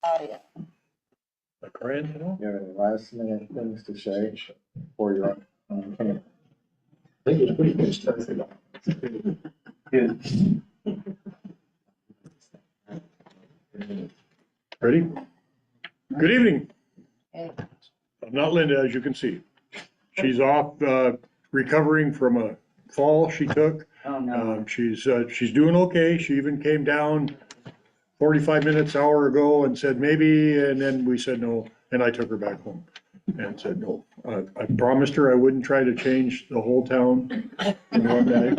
audio. Brian, you know? You have any last minute things to say before you're on camera? I think it's pretty good stuff. Ready? Good evening. Hey. I'm not Linda, as you can see. She's off, recovering from a fall she took. Oh, no. She's doing okay. She even came down 45 minutes, hour ago and said maybe, and then we said no, and I took her back home and said no. I promised her I wouldn't try to change the whole town in one day.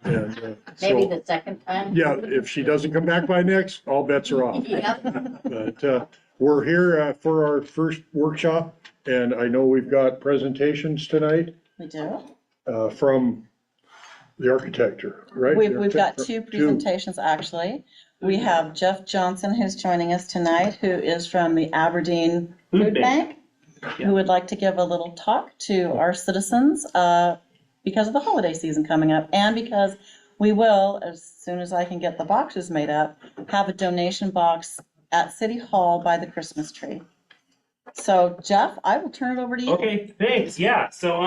And, Maybe so, the second time? yeah, if she doesn't come back by next, all bets are off. Yeah. But we're here for our first workshop, and I know we've got presentations tonight We do. from the architecture, right? We've got two presentations, actually. We have Jeff Johnson, who's joining us tonight, who is from the Aberdeen Food Bank, who would like to give a little talk to our citizens because of the holiday season coming up, and because we will, as soon as I can get the boxes made up, have a donation box at City Hall by the Christmas tree. So Jeff, I will turn it over to you. Okay, thanks. Yeah, so,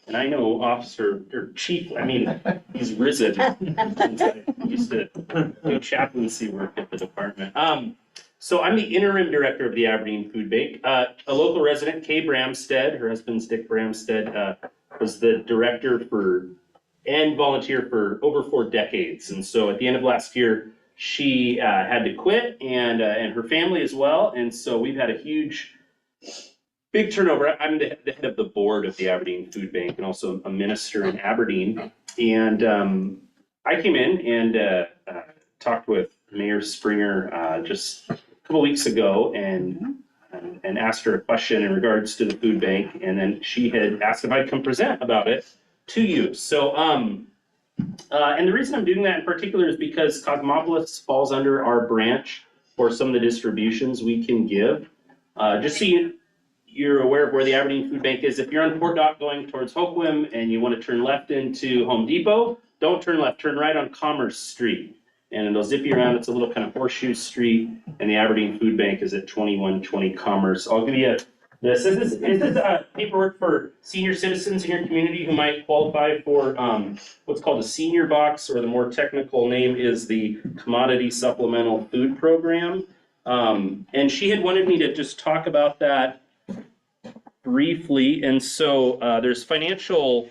and I know Officer, or Chief, I mean, he's risen. Since I used to do chaplaincy work at the department. So I'm the interim director of the Aberdeen Food Bank. A local resident, Kay Bramstead, her husband's Dick Bramstead, was the director and volunteer for over 4 decades. And so at the end of last year, she had to quit and her family as well. And so we've had a big turnover. I'm the head of the board of the Aberdeen Food Bank and also a minister in Aberdeen. And I came in and talked with Mayor Springer just a couple weeks ago and asked her a question in regards to the food bank. And then she had asked if I'd come present about it to you. So, and the reason I'm doing that in particular is because Cosmopolis falls under our branch for some of the distributions we can give. Just so you're aware of where the Aberdeen Food Bank is. If you're on Port Dock going towards Hoquiam and you want to turn left into Home Depot, don't turn left, turn right on Commerce Street. And it'll zip you around. It's a little kind of horseshoe street, and the Aberdeen Food Bank is at 2120 Commerce. I'll give you this. Is this paperwork for senior citizens in your community who might qualify for what's called a senior box, or the more technical name is the Commodity Supplemental Food Program. And she had wanted me to just talk about that briefly. And so there's financial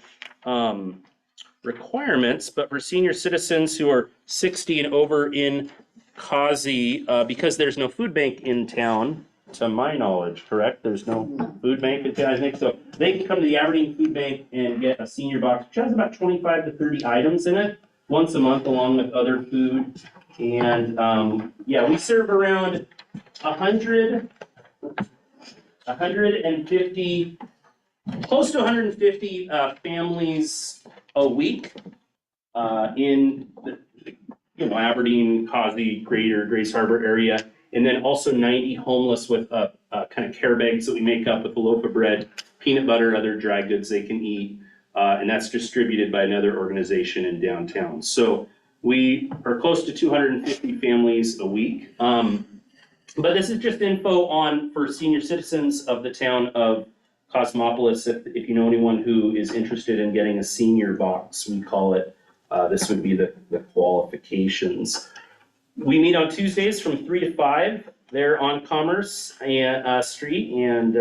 requirements, but for senior citizens who are 60 and over in Causey, because there's no food bank in town, to my knowledge, correct? There's no food bank in town, I think. So they can come to the Aberdeen Food Bank and get a senior box, which has about 25 to 30 items in it, once a month, along with other food. And yeah, we serve around 150, close to 150 families a week in the Aberdeen, Causey, Greater Grace Harbor area, and then also 90 homeless with kind of care bags that we make up with a loaf of bread, peanut butter, other dry goods they can eat, and that's distributed by another organization in downtown. So we are close to 250 families a week. But this is just info for senior citizens of the town of Cosmopolis. If you know anyone who is interested in getting a senior box, we call it, this would be the qualifications. We meet on Tuesdays from 3 to 5 there on Commerce Street, and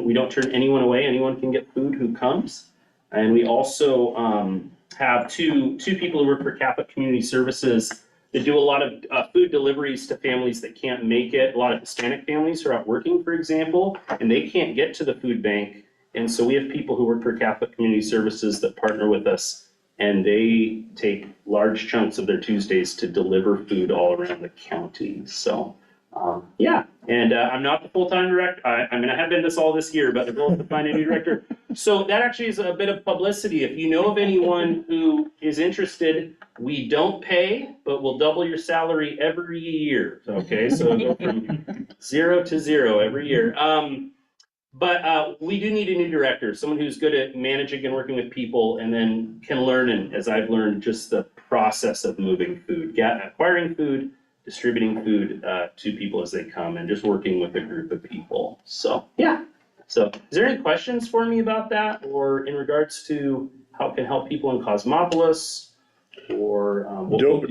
we don't turn anyone away. Anyone can get food who comes. And we also have two people who work for Catholic Community Services that do a lot of food deliveries to families that can't make it. A lot of Hispanic families who are out working, for example, and they can't get to the food bank. And so we have people who work for Catholic Community Services that partner with us, and they take large chunks of their Tuesdays to deliver food all around the county. So, yeah. And I'm not the full-time director. I mean, I have been all this year, but the goal is to find a new director. So that actually is a bit of publicity. If you know of anyone who is interested, we don't pay, but we'll double your salary every year. Okay, so it'll go from 0 to 0 every year. But we do need a new director, someone who's good at managing and working with people, and then can learn, and as I've learned, just the process of moving food, acquiring food, distributing food to people as they come and just working with a group of people. So, yeah. So is there any questions for me about that or in regards to how it can help people in Cosmopolis or?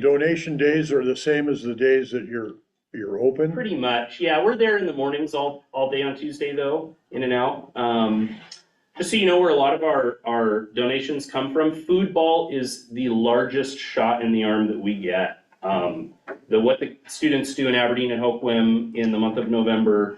Donation days are the same as the days that you're open? Pretty much, yeah. We're there in the mornings all day on Tuesday though, in and out. Just so you know where a lot of our donations come from, Food Ball is the largest shot in the arm that we get. What the students do in Aberdeen and Hoquiam in the month of November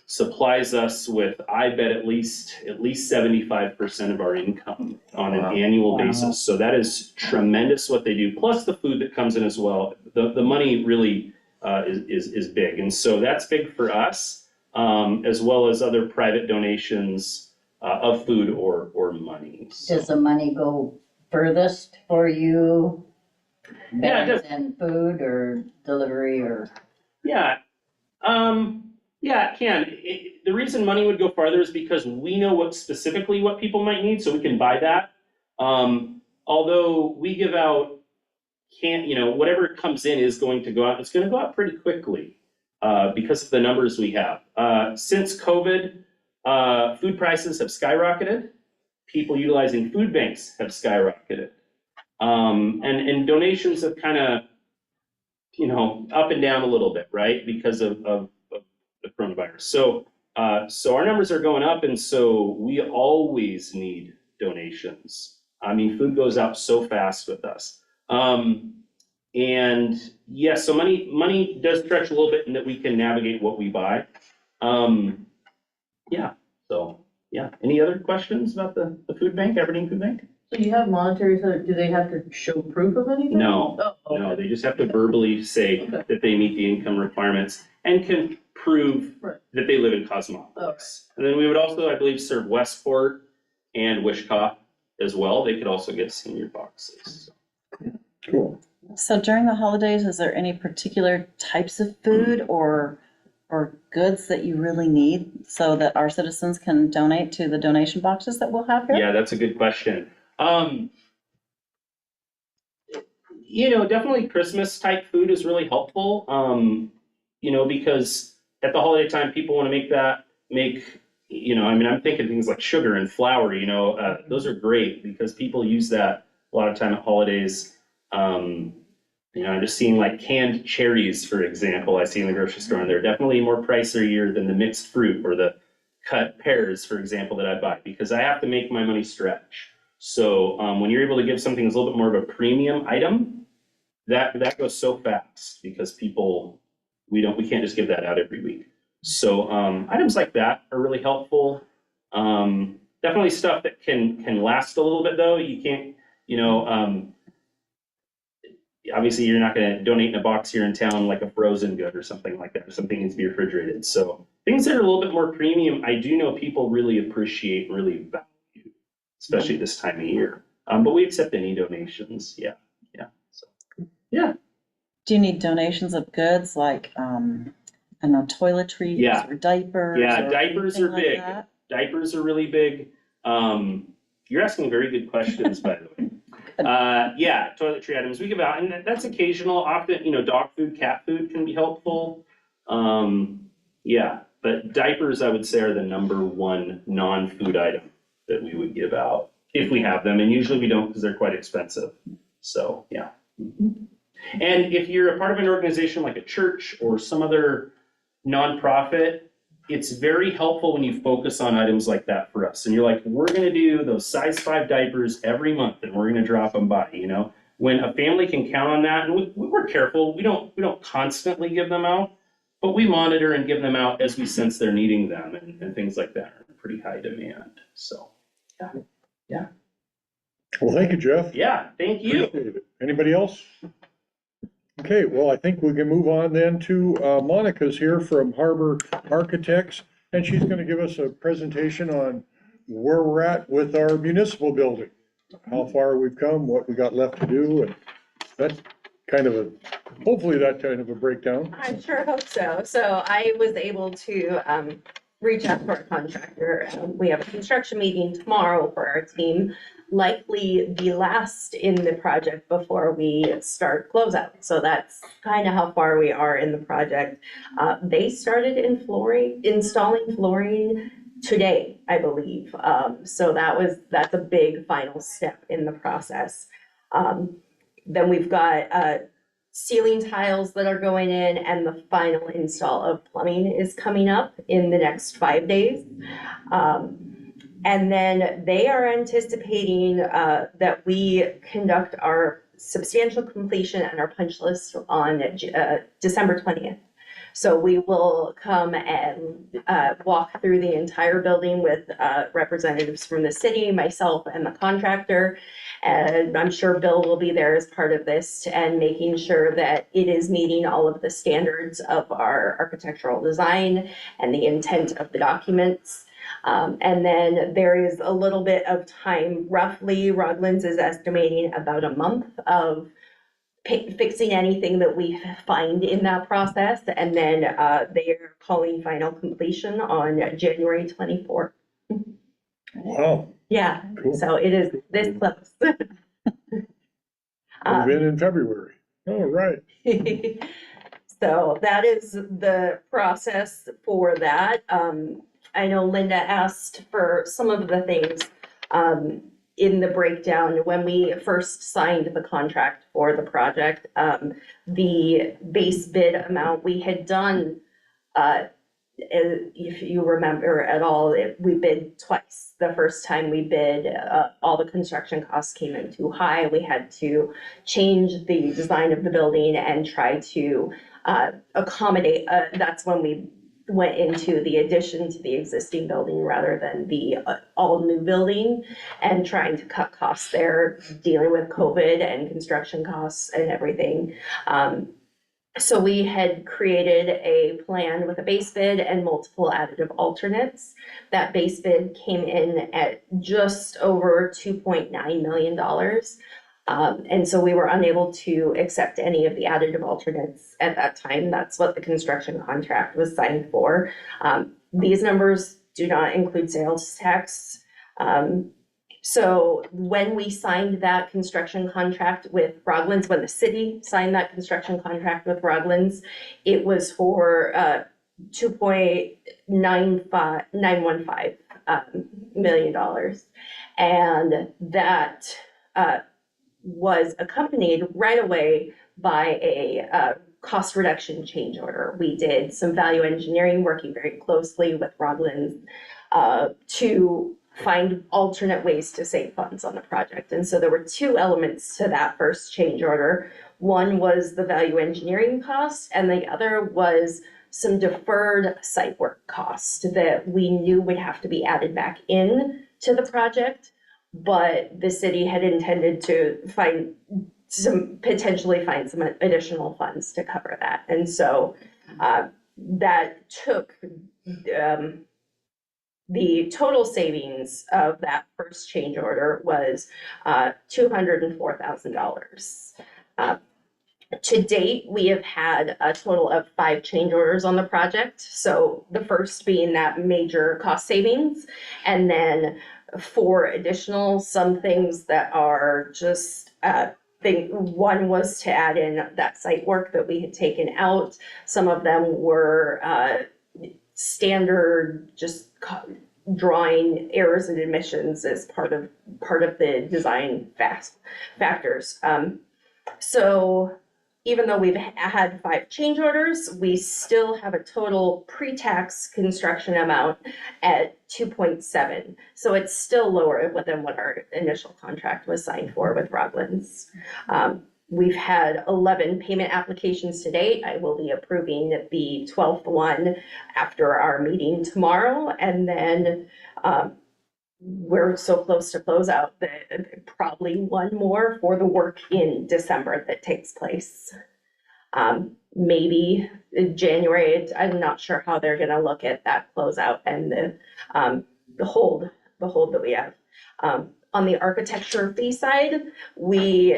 supplies us with, I bet, at least 75% of our income on an annual basis. So that is tremendous what they do, plus the food that comes in as well. The money really is big, and so that's big for us, as well as other private donations of food or money. So. Does the money go furthest for you? Yeah, it Better does. than food or delivery or? Yeah, yeah, it can. The reason money would go farther is because we know specifically what people might need, so we can buy that. Although we give out, whatever comes in is going to go out, it's gonna go out pretty quickly, because of the numbers we have. Since COVID, food prices have skyrocketed. People utilizing food banks have skyrocketed. And donations have kind of, up and down a little bit, right? Because of the coronavirus. So our numbers are going up, and so we always need donations. I mean, food goes out so fast with us. And yeah, so money does stretch a little bit in that we can navigate what we buy. Yeah, so yeah. Any other questions about the food bank, Aberdeen Food Bank? So you have monetary, so do they have to show proof of anything? No, Oh, no, okay. they just have to verbally say Okay. that they meet the income requirements and can prove Right. that they live in Cosmopolis. And then we would also, I believe, serve Westport and Wishkah as well. They could also get senior boxes. Cool. So during the holidays, is there any particular types of food or goods that you really need so that our citizens can donate to the donation boxes that we'll have here? Yeah, that's a good question. Definitely Christmas type food is really helpful. Because at the holiday time, people want to I'm thinking things like sugar and flour, those are great because people use that a lot of time at holidays. I'm just seeing like canned cherries, for example, I see in the grocery store, and they're definitely more pricier than the mixed fruit or the cut pears, for example, that I buy, because I have to make my money stretch. So when you're able to give something that's a little bit more of a premium item, that goes so fast because we can't just give that out every week. So items like that are really helpful. Definitely stuff that can last a little bit though. You can't, obviously you're not going to donate in a box here in town like a frozen good or something like that, or something needs to be refrigerated. So things that are a little bit more premium, I do know people really appreciate, really value, especially this time of year. But we accept any donations. Yeah. So, yeah. Do you need donations of goods like, toiletries Yeah. or diapers? Yeah, or diapers anything are like big. that? Diapers are really big. You're asking very good questions, by the way. Yeah, toiletry items we give out, and that's occasional. Often, dog food, cat food can be helpful. Yeah, but diapers, I would say, are the number one non-food item that we would give out if we have them, and usually we don't because they're quite expensive. So, yeah. And if you're a part of an organization like a church or some other nonprofit, it's very helpful when you focus on items like that for us. And you're like, we're gonna do those size 5 diapers every month and we're gonna drop them by, When a family can count on that, and we're careful, we don't constantly give them out, but we monitor and give them out as we sense they're needing them, and things like that are in pretty high demand. So, yeah. Well, thank you, Jeff. Yeah, thank you. Appreciate it. Anybody else? Okay, well, I think we can move on then to Monica's here from Harbor Architects, and she's gonna give us a presentation on where we're at with our municipal building, how far we've come, what we got left to do, and hopefully that kind of a breakdown. I sure hope so. So I was able to reach out to our contractor. We have a construction meeting tomorrow for our team. likely be last in the project before we start closeout. So that's kind of how far we are in the project. They started installing flooring today, I believe. So that's a big final step in the process. Then we've got ceiling tiles that are going in, and the final install of plumbing is coming up in the next 5 days. And then they are anticipating that we conduct our substantial completion and our punch list on December 20th. So we will come and walk through the entire building with representatives from the city, myself, and the contractor. And I'm sure Bill will be there as part of this and making sure that it is meeting all of the standards of our architectural design and the intent of the documents. And then there is a little bit of time, roughly, Roglands is estimating about a month of fixing anything that we find in that process. And then they are calling final completion on January 24th. Wow, Yeah, cool. so it is this close. We've been in February. Oh, right. So that is the process for that. I know Linda asked for some of the things in the breakdown when we first signed the contract for the project. The base bid amount we had done, if you remember at all, we bid twice. The first time we bid, all the construction costs came in too high. We had to change the design of the building and try to accommodate, that's when we went into the addition to the existing building rather than the all new building, and trying to cut costs there, dealing with COVID and construction costs and everything. So we had created a plan with a base bid and multiple additive alternates. That base bid came in at just over $2.9 million. And so we were unable to accept any of the additive alternates at that time. That's what the construction contract was signed for. These numbers do not include sales tax. So when we signed that construction contract with Roglands, when the city signed that construction contract with Roglands, it was for $2.915 million. And that was accompanied right away by a cost reduction change order. We did some value engineering, working very closely with Roglands to find alternate ways to save funds on the project. And so there were two elements to that first change order. One was the value engineering cost, and the other was some deferred site work cost that we knew would have to be added back in to the project. But the city had intended to potentially find some additional funds to cover that. And so that took the total savings of that first change order was $204,000. To date, we have had a total of 5 change orders on the project. So the first being that major cost savings, and then 4 additional, some things that are just, one was to add in that site work that we had taken out. Some of them were standard, just drawing errors and omissions as part of the design factors. So even though we've had 5 change orders, we still have a total pre-tax construction amount at 2.7. So it's still lower than what our initial contract was signed for with Roglands. We've had 11 payment applications to date. I will be approving the 12th one after our meeting tomorrow. And then we're so close to closeout that probably one more for the work in December that takes place. Maybe in January. I'm not sure how they're gonna look at that closeout and the hold that we have. On the architecture fee side, we,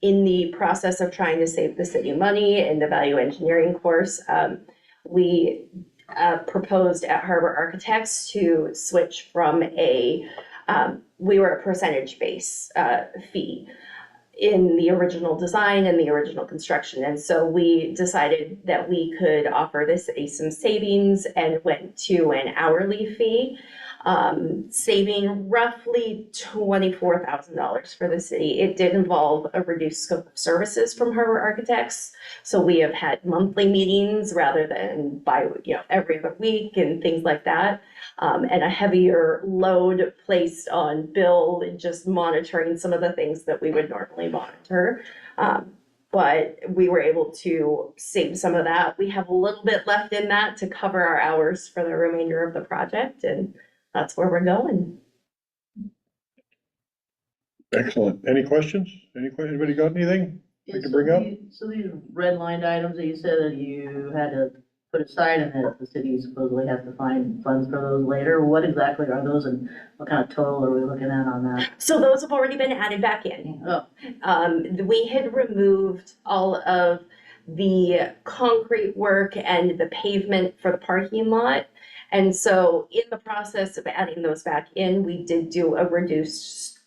in the process of trying to save the city money in the value engineering course, we proposed at Harbor Architects to switch from a we were a percentage base fee in the original design and the original construction. And so we decided that we could offer this some savings and went to an hourly fee, saving roughly $24,000 for the city. It did involve a reduced scope of services from Harbor Architects. So we have had monthly meetings rather than every other week and things like that. And a heavier load placed on Bill and just monitoring some of the things that we would normally monitor. But we were able to save some of that. We have a little bit left in that to cover our hours for the remainder of the project, and that's where we're going. Excellent. Any questions? Anybody got anything we can bring up? So these red lined items that you said that you had to put aside and that the city supposedly has to find funds for those later, what exactly are those and what kind of total are we looking at on that? So those have already been added back in. Oh, We had removed all of the concrete work and the pavement for the parking lot. And so in the process of adding those back in, we did do a reduced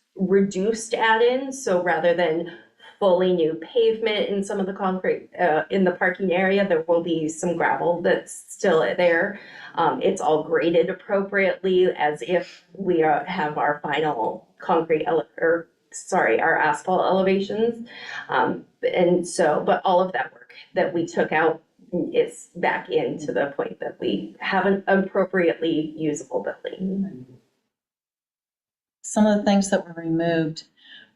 add-in. So rather than fully new pavement in some of the concrete, in the parking area, there will be some gravel that's still there. It's all graded appropriately as if we have our final concrete our asphalt elevations. And so, but all of that work that we took out is back in to the point that we have an appropriately usable building. Some of the things that were removed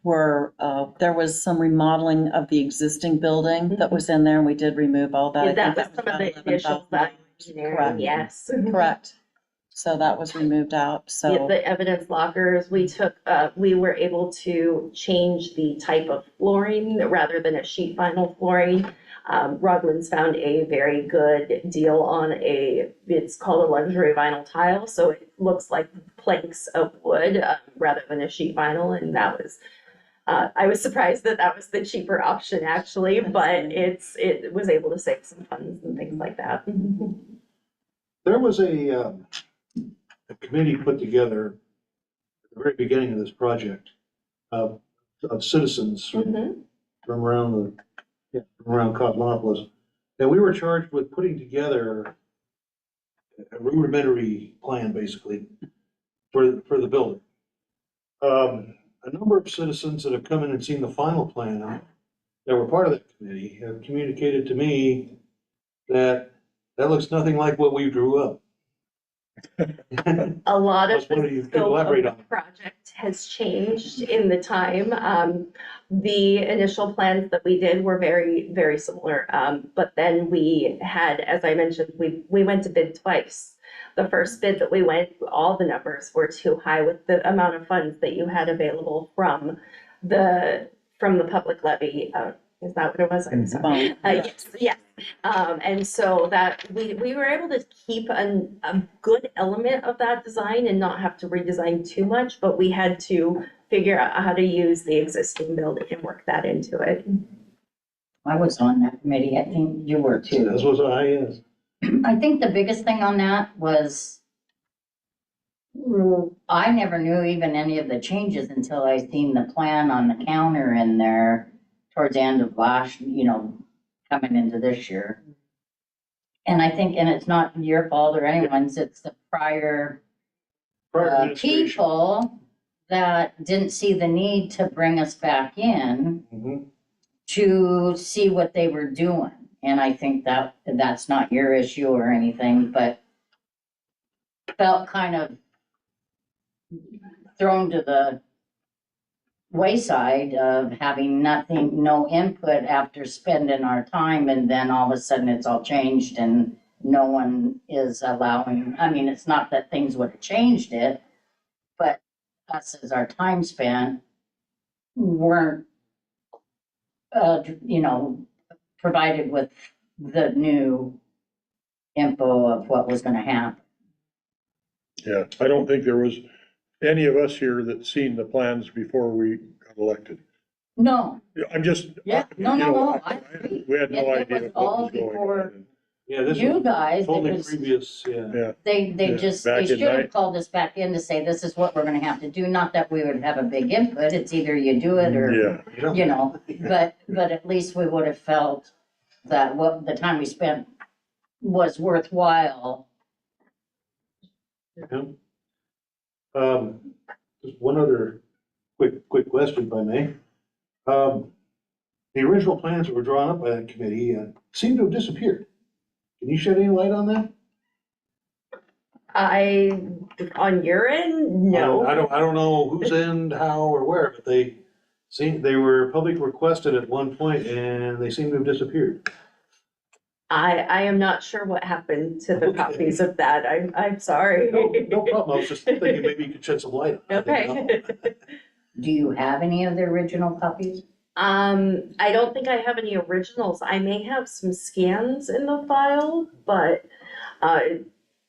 were, there was some remodeling of the existing building that was in there, and we did remove all that. I Yeah, that think was some of about the initial $11,000. engineering, Correct. yes. Correct. So that was removed out, Yeah, so, the evidence lockers, we were able to change the type of flooring rather than a sheet vinyl flooring. Rogland's found a very good deal on it's called a luxury vinyl tile, so it looks like planks of wood rather than a sheet vinyl, and that was, I was surprised that was the cheaper option actually, but it was able to save some funds and things like that. There was a committee put together at the very beginning of this project of citizens Mhm. from around Cosmopolis. And we were charged with putting together a rudimentary plan, basically, for the building. A number of citizens that have come in and seen the final plan that were part of that committee have communicated to me that looks nothing like what we drew up. A lot of Just wondering if you the could scope of elaborate the on it. project has changed in the time. The initial plans that we did were very, very similar. But then we had, as I mentioned, we went to bid twice. The first bid that we went, all the numbers were too high with the amount of funds that you had available from the public levy. Is that what it was? I'm sorry. Yes. And so that we were able to keep a good element of that design and not have to redesign too much, but we had to figure out how to use the existing building and work that into it. I was on that committee, I think you were too. This was yes. I think the biggest thing on that was I never knew even any of the changes until I seen the plan on the counter in there towards the end of last, coming into this year. And I think, and it's not your fault or anyone's, it's the prior Administration. people that didn't see the need to bring us back in Mhm. to see what they were doing. And I think that's not your issue or anything, but felt kind of thrown to the wayside of having nothing, no input after spending our time, and then all of a sudden it's all changed and no one is allowing, it's not that things would have changed it, but us as our time spent weren't, provided with the new info of what was gonna happen. Yeah, I don't think there was any of us here that seen the plans before we got elected. No, I'm just. yeah, no, I agree. We had no It idea was what all was going before on. Yeah, this you was guys, it totally was, previous, yeah. Yeah, they Yeah, just, back they in should have night- called us back in to say, this is what we're gonna have to do, not that we would have a big input, it's either you do it or, yeah. you know, but at least we would have felt that what the time we spent was worthwhile. Yeah. Just one other quick question, if I may. The original plans that were drawn up by that committee seem to have disappeared. Can you shed any light on that? On your end, no. I don't know whose end, how, or where, but they were public requested at one point and they seem to have disappeared. I am not sure what happened to the Okay. copies of that. I'm sorry. No problem. I was just thinking maybe you could shed some light on it. Okay. Do you have any of the original copies? I don't think I have any originals. I may have some scans in the file, but,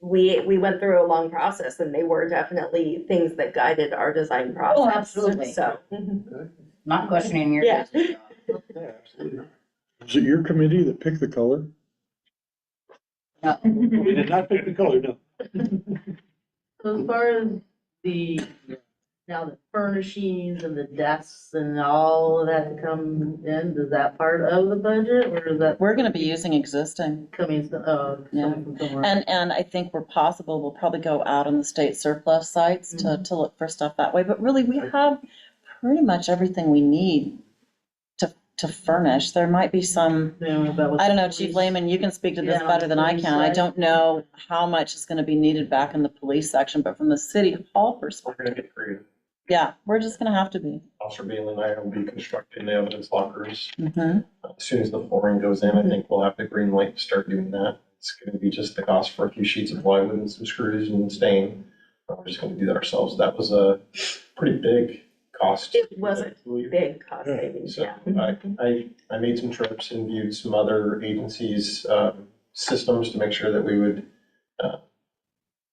we went through a long process and they were definitely things that guided our design process. absolutely. So. Not questioning your. Yeah. Yeah, absolutely. Was it your committee that picked the color? No. We did not pick the color, no. So as far as now the furnishings and the desks and all of that to come in, is that part of the budget or is that We're gonna be using existing. coming, Yeah. coming from somewhere? And I think we're possible, we'll probably go out on the state surplus sites to look for stuff that way, but really, we have pretty much everything we need to furnish. There might be some, Yeah, that was- I don't know, Chief Lehman, you can speak to this Yeah, better than I police can. I side. don't know how much is gonna be needed back in the police section, but from the city hall We're perspective, gonna get creative. yeah, we're just gonna have to be. Officer Bailey and I will be constructing the evidence lockers. Mhm. As soon as the flooring goes in, I think we'll have the green light to start doing that. It's gonna be just the cost for a few sheets of plywood and some screws and stain. We're just gonna do that ourselves. That was a pretty big cost. It was a big cost savings, So yeah. I made some trips and viewed some other agencies' systems to make sure that we would have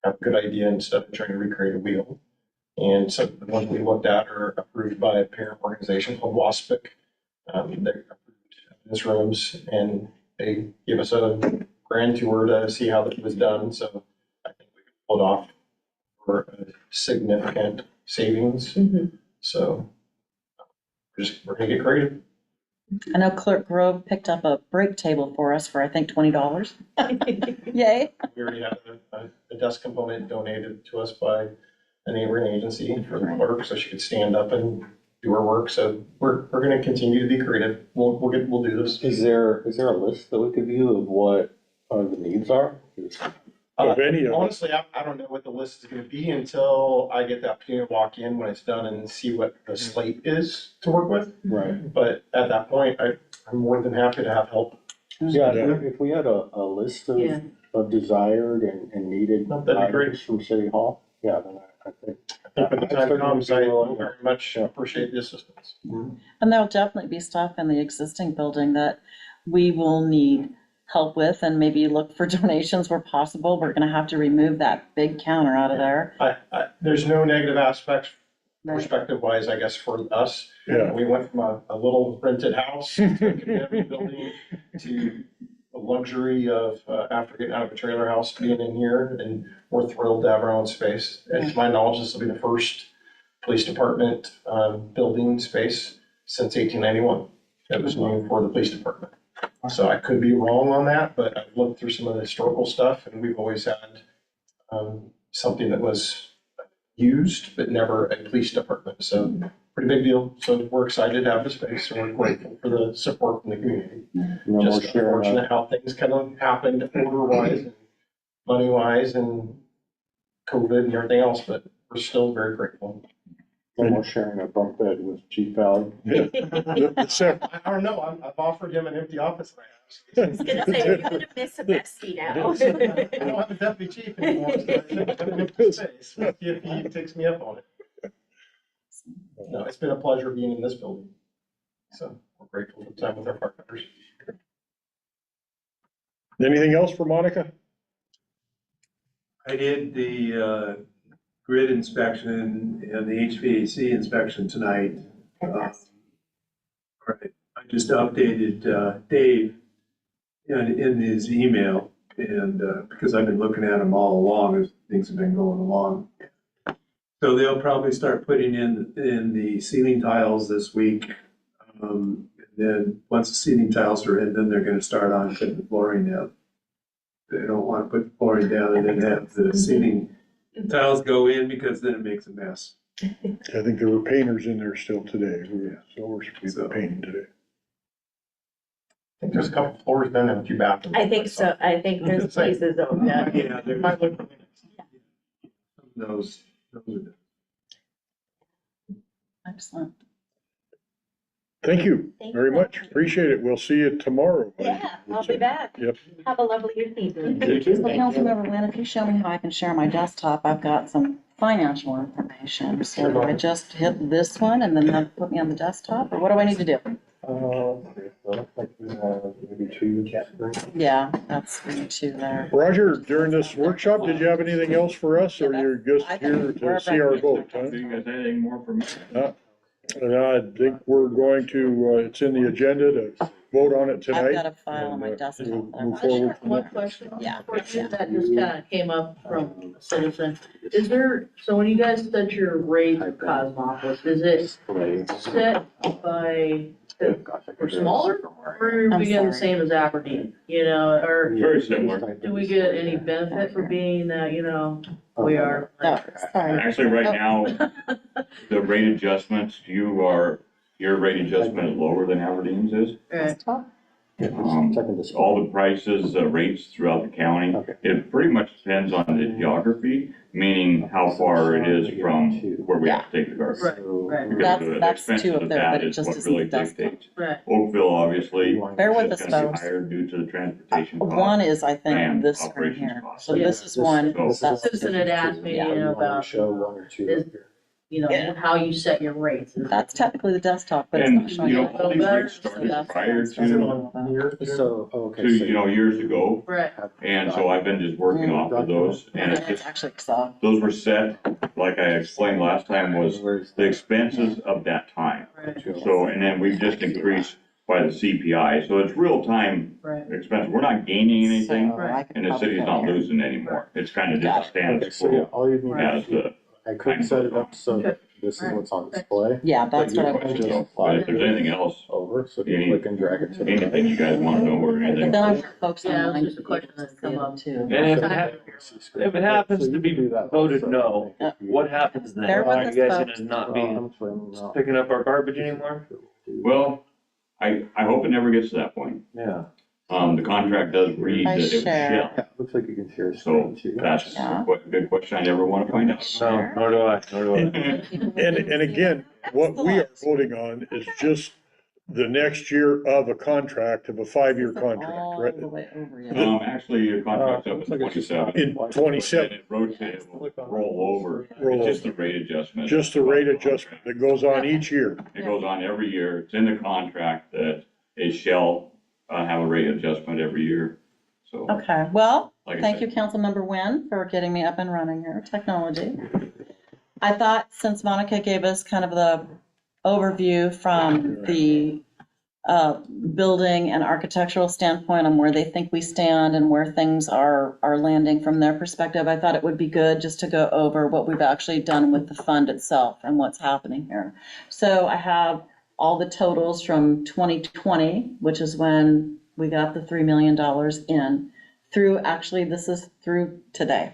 a good idea instead of trying to recreate a wheel. And so the ones we looked at are approved by a parent organization called WASPIC. They approved evidence rooms and they give us a grand tour to see how that was done. So I think we could pull it off for a significant savings. Mhm. So we're gonna get creative. I know Clerk Grove picked up a break table for us for, I think, $20. Yay. We already have a desk component donated to us by a neighboring agency for the clerk, so she could stand up and do her work. So we're gonna continue to be creative. We'll do this. Is there a list that we could view of what the needs are? Of any of it. Honestly, I don't know what the list is gonna be until I get the opportunity to walk in when it's done and see what the slate is to work with. Right. But at that point, I'm more than happy to have help. Yeah, if we had a list Yeah. of desired and needed That'd be great. items from City Hall, yeah, then I think. I think when the time certainly comes, be I willing. very much appreciate the assistance. And there'll definitely be stuff in the existing building that we will need help with and maybe look for donations where possible. We're gonna have to remove that big counter out of there. There's no negative aspects perspective wise, I guess, for us. Yeah. We went from a little rented house to a condemned building to the luxury of, after getting out of a trailer house, being in here, and we're thrilled to have our own space. And to my knowledge, this will be the first police department, building space since 1891. That was named for the police department. So I could be wrong on that, but I've looked through some of the historical stuff and we've always had, something that was used, but never a police department. So pretty big deal. So we're excited to have the space and we're grateful for the support from the community. No more Just sharing, unfortunate how things kind of happened order-wise and money-wise and COVID and everything else, but we're still very grateful. no more sharing a bunk bed with Chief Valley. I don't know, I've offered him an empty office. I was gonna say, you're gonna miss a bestie now. I don't have a deputy chief anymore, so I think I'm in a empty space. We'll see if he takes me up on it. No, it's been a pleasure being in this building. So we're grateful for the time with our partners. Anything else for Monica? I did the grid inspection and the HVAC inspection tonight. Right, I just updated Dave in his email. And, because I've been looking at them all along as things have been going along. So they'll probably start putting in the ceiling tiles this week. Then, once the ceiling tiles are in, then they're gonna start on putting the flooring down. They don't wanna put the flooring down and then have the ceiling tiles go in, because then it makes a mess. I think there were painters in there still today, so we're supposed to be painting today. I think there's a couple floors done and a few bathrooms. I think so, I think there's places open. Yeah, It might look. those are the. Excellent. Thank you Thank very you. much. Appreciate it. We'll see you tomorrow. Yeah, I'll be back. Yep. Have a lovely evening. So Councilmember Lynn, if you show me how I can share my desktop, I've got some financial information. So do I just hit this one and then that put me on the desktop, or what do I need to do? Looks like you have maybe 2 categories. Yeah, that's me too there. Roger, during this workshop, did you have anything else for us, or you're just I can- here to wherever see I our can vote, get huh? my You guys have anything more for me? And I think we're going to, it's in the agenda to vote on it tonight. I've got a file on my and, desktop. we'll that I move want- forward from One there. question Yeah. for you that just kinda came up from a citizen. Is there, so when you guys set your rate, Cosmopolis, is it set by, for smaller? Or are I'm we getting the sorry. same as Aberdeen, you know, or Very similar. do we get any benefit for being that, you know, we are? No, sorry. Actually, right now, the rate adjustments, your rate adjustment is lower than Aberdeen's is. Right. All the prices, rates throughout the county, Okay. it pretty much depends on the geography, meaning how far it is from where we have to take the garbage. Right, right, Because the That's expenses two up of there, that but it is just what isn't really the desktop. dictates. right. Oakville, obviously, Bear with is us, gonna be folks. higher due to the transportation cost. One is, I think, and this screen operations here. costs. So this is one, So- that's, Citizen had asked me, you know, about, Show 1 or 2 is- up here. you know, how you set your rates. that's technically the desktop, but it's And, not showing. you know, it. all these rates So started that's- prior that's to, all about. So, okay. to, you know, years ago. Right, And so I've been just working off of those, and it's It's just, actually soft. those were set, like I explained last time, was the expenses of that time. right, So, and then we've just increased by the CPI, so it's real time right. expense, we're not gaining anything, So I could and the probably city's go not here. losing anymore. It's kind of Got just a Okay, status so yeah, quo all you need as to, the. I couldn't set it up so that this is what's on display Yeah, that's what I But wanted to do. if there's anything else, over, so you click and drag it to the. anything you guys wanna know or But anything. then I want folks Yeah, online it's to just a be able question to that's see come them up. too. And if it happens to be voted no, what happens then? Bear with Are us, you guys folks. gonna not be picking up our garbage anymore? Well, I hope it never gets to that point. Yeah. The contract does read I that it share. shall. Looks like you can share a So screen too. that's Yeah. a good question I never want to find out. No, nor do I, nor do I. And again, what we are voting on is just the next year of a contract, of a 5-year contract, All right? the way over, yeah. Actually, your contract's up in 27. In 27, And it rotates, it will roll over. Roll It's just the rate adjustment. just the rate adjustment that goes on each year. It goes on every year. It's in the contract that it shall have a rate adjustment every year. So, Okay, well, like I thank said. you, Councilmember Nguyen, for getting me up and running here, technology. I thought since Monica gave us kind of the overview from the building and architectural standpoint on where they think we stand and where things are landing from their perspective, I thought it would be good just to go over what we've actually done with the fund itself and what's happening here. So I have all the totals from 2020, which is when we got the $3 million in, through, actually, this is through today.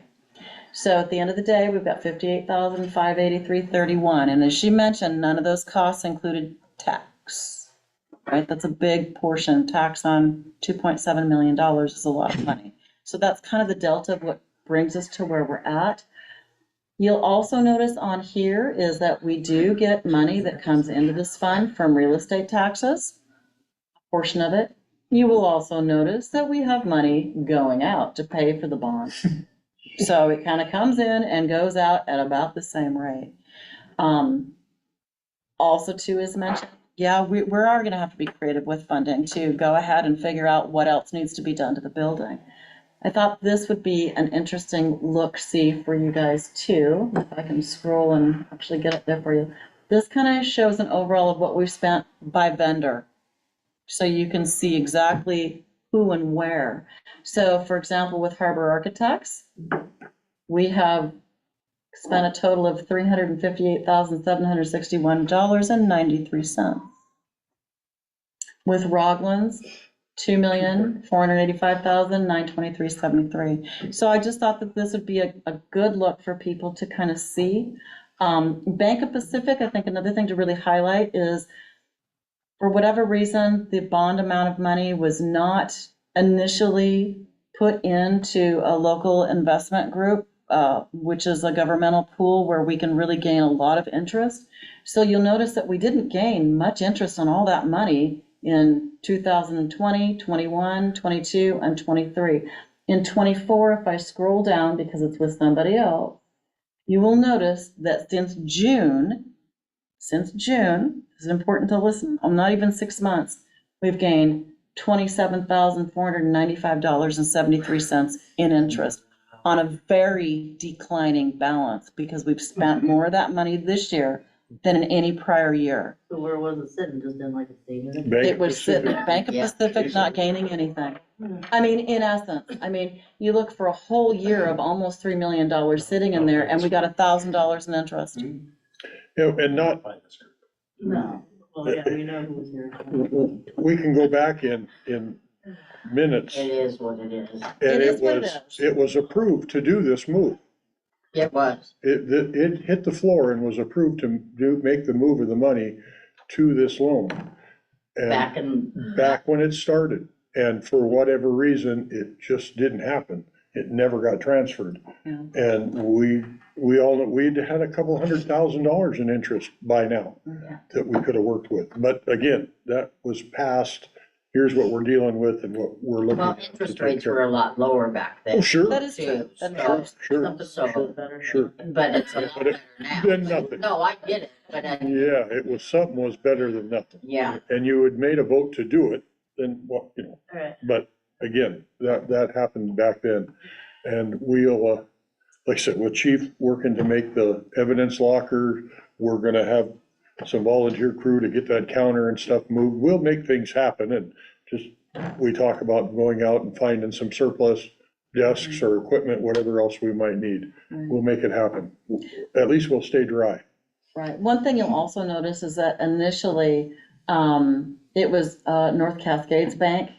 So at the end of the day, we've got $58,583.31, and as she mentioned, none of those costs included tax, right? That's a big portion. Tax on $2.7 million is a lot of money. So that's kind of the delta of what brings us to where we're at. You'll also notice on here is that we do get money that comes into this fund from real estate taxes, a portion of it. You will also notice that we have money going out to pay for the bond. So it kind of comes in and goes out at about the same rate. Also too, as mentioned, yeah, we are gonna have to be creative with funding to go ahead and figure out what else needs to be done to the building. I thought this would be an interesting look-see for you guys too, if I can scroll and actually get it there for you. This kind of shows an overall of what we've spent by vendor. So you can see exactly who and where. So for example, with Harbor Architects, we have spent a total of $358,761.93. With Rogland's, $2,485,923.73. So I just thought that this would be a good look for people to kind of see. Bank of Pacific, I think another thing to really highlight is, for whatever reason, the bond amount of money was not initially put into a local investment group, which is a governmental pool where we can really gain a lot of interest. So you'll notice that we didn't gain much interest on all that money in 2020, 21, 22, and 23. In 24, if I scroll down, because it's with somebody else, you will notice that since June, this is important to listen, I'm not even 6 months, we've gained $27,495.73 in interest on a very declining balance, because we've spent more of that money this year than in any prior year. So where was it sitting, just in like a savings? Bank It of was sitting Pacific. at Bank of Yeah. Pacific, not gaining anything. I mean, in essence, you look for a whole year of almost $3 million sitting in there, and we got $1,000 in interest. Yeah, and not, No. Well, yeah, we know who was here. we can go back in minutes. It is what it is. And It is what it is. it was approved to do this move. It was. It hit the floor and was approved to make the move of the money to this loan. And Back in, back when it started, and for whatever reason, it just didn't happen. It never got transferred. Yeah. And we all, we'd had a couple $100,000 in interest by now Yeah. that we could have worked with. But again, that was past, here's what we're dealing with and what we're looking well, at. to interest take rates care were of. a lot lower back Oh, then. sure, That is true. That is So- sure, So, sure. but it's a lot But it- better now. Then nothing. No, I get it, but Yeah, it was, something was better than nothing. yeah, And you had made a vote to do it, then, well, Alright, but again, that happened back then. And we'll, like I said, with Chief working to make the evidence locker, we're gonna have some volunteer crew to get that counter and stuff moved. We'll make things happen, and just, we talk about going out and finding some surplus desks or equipment, whatever else we might need. We'll make it happen. At least we'll stay dry. Right. One thing you'll also notice is that initially, it was North Cascades Bank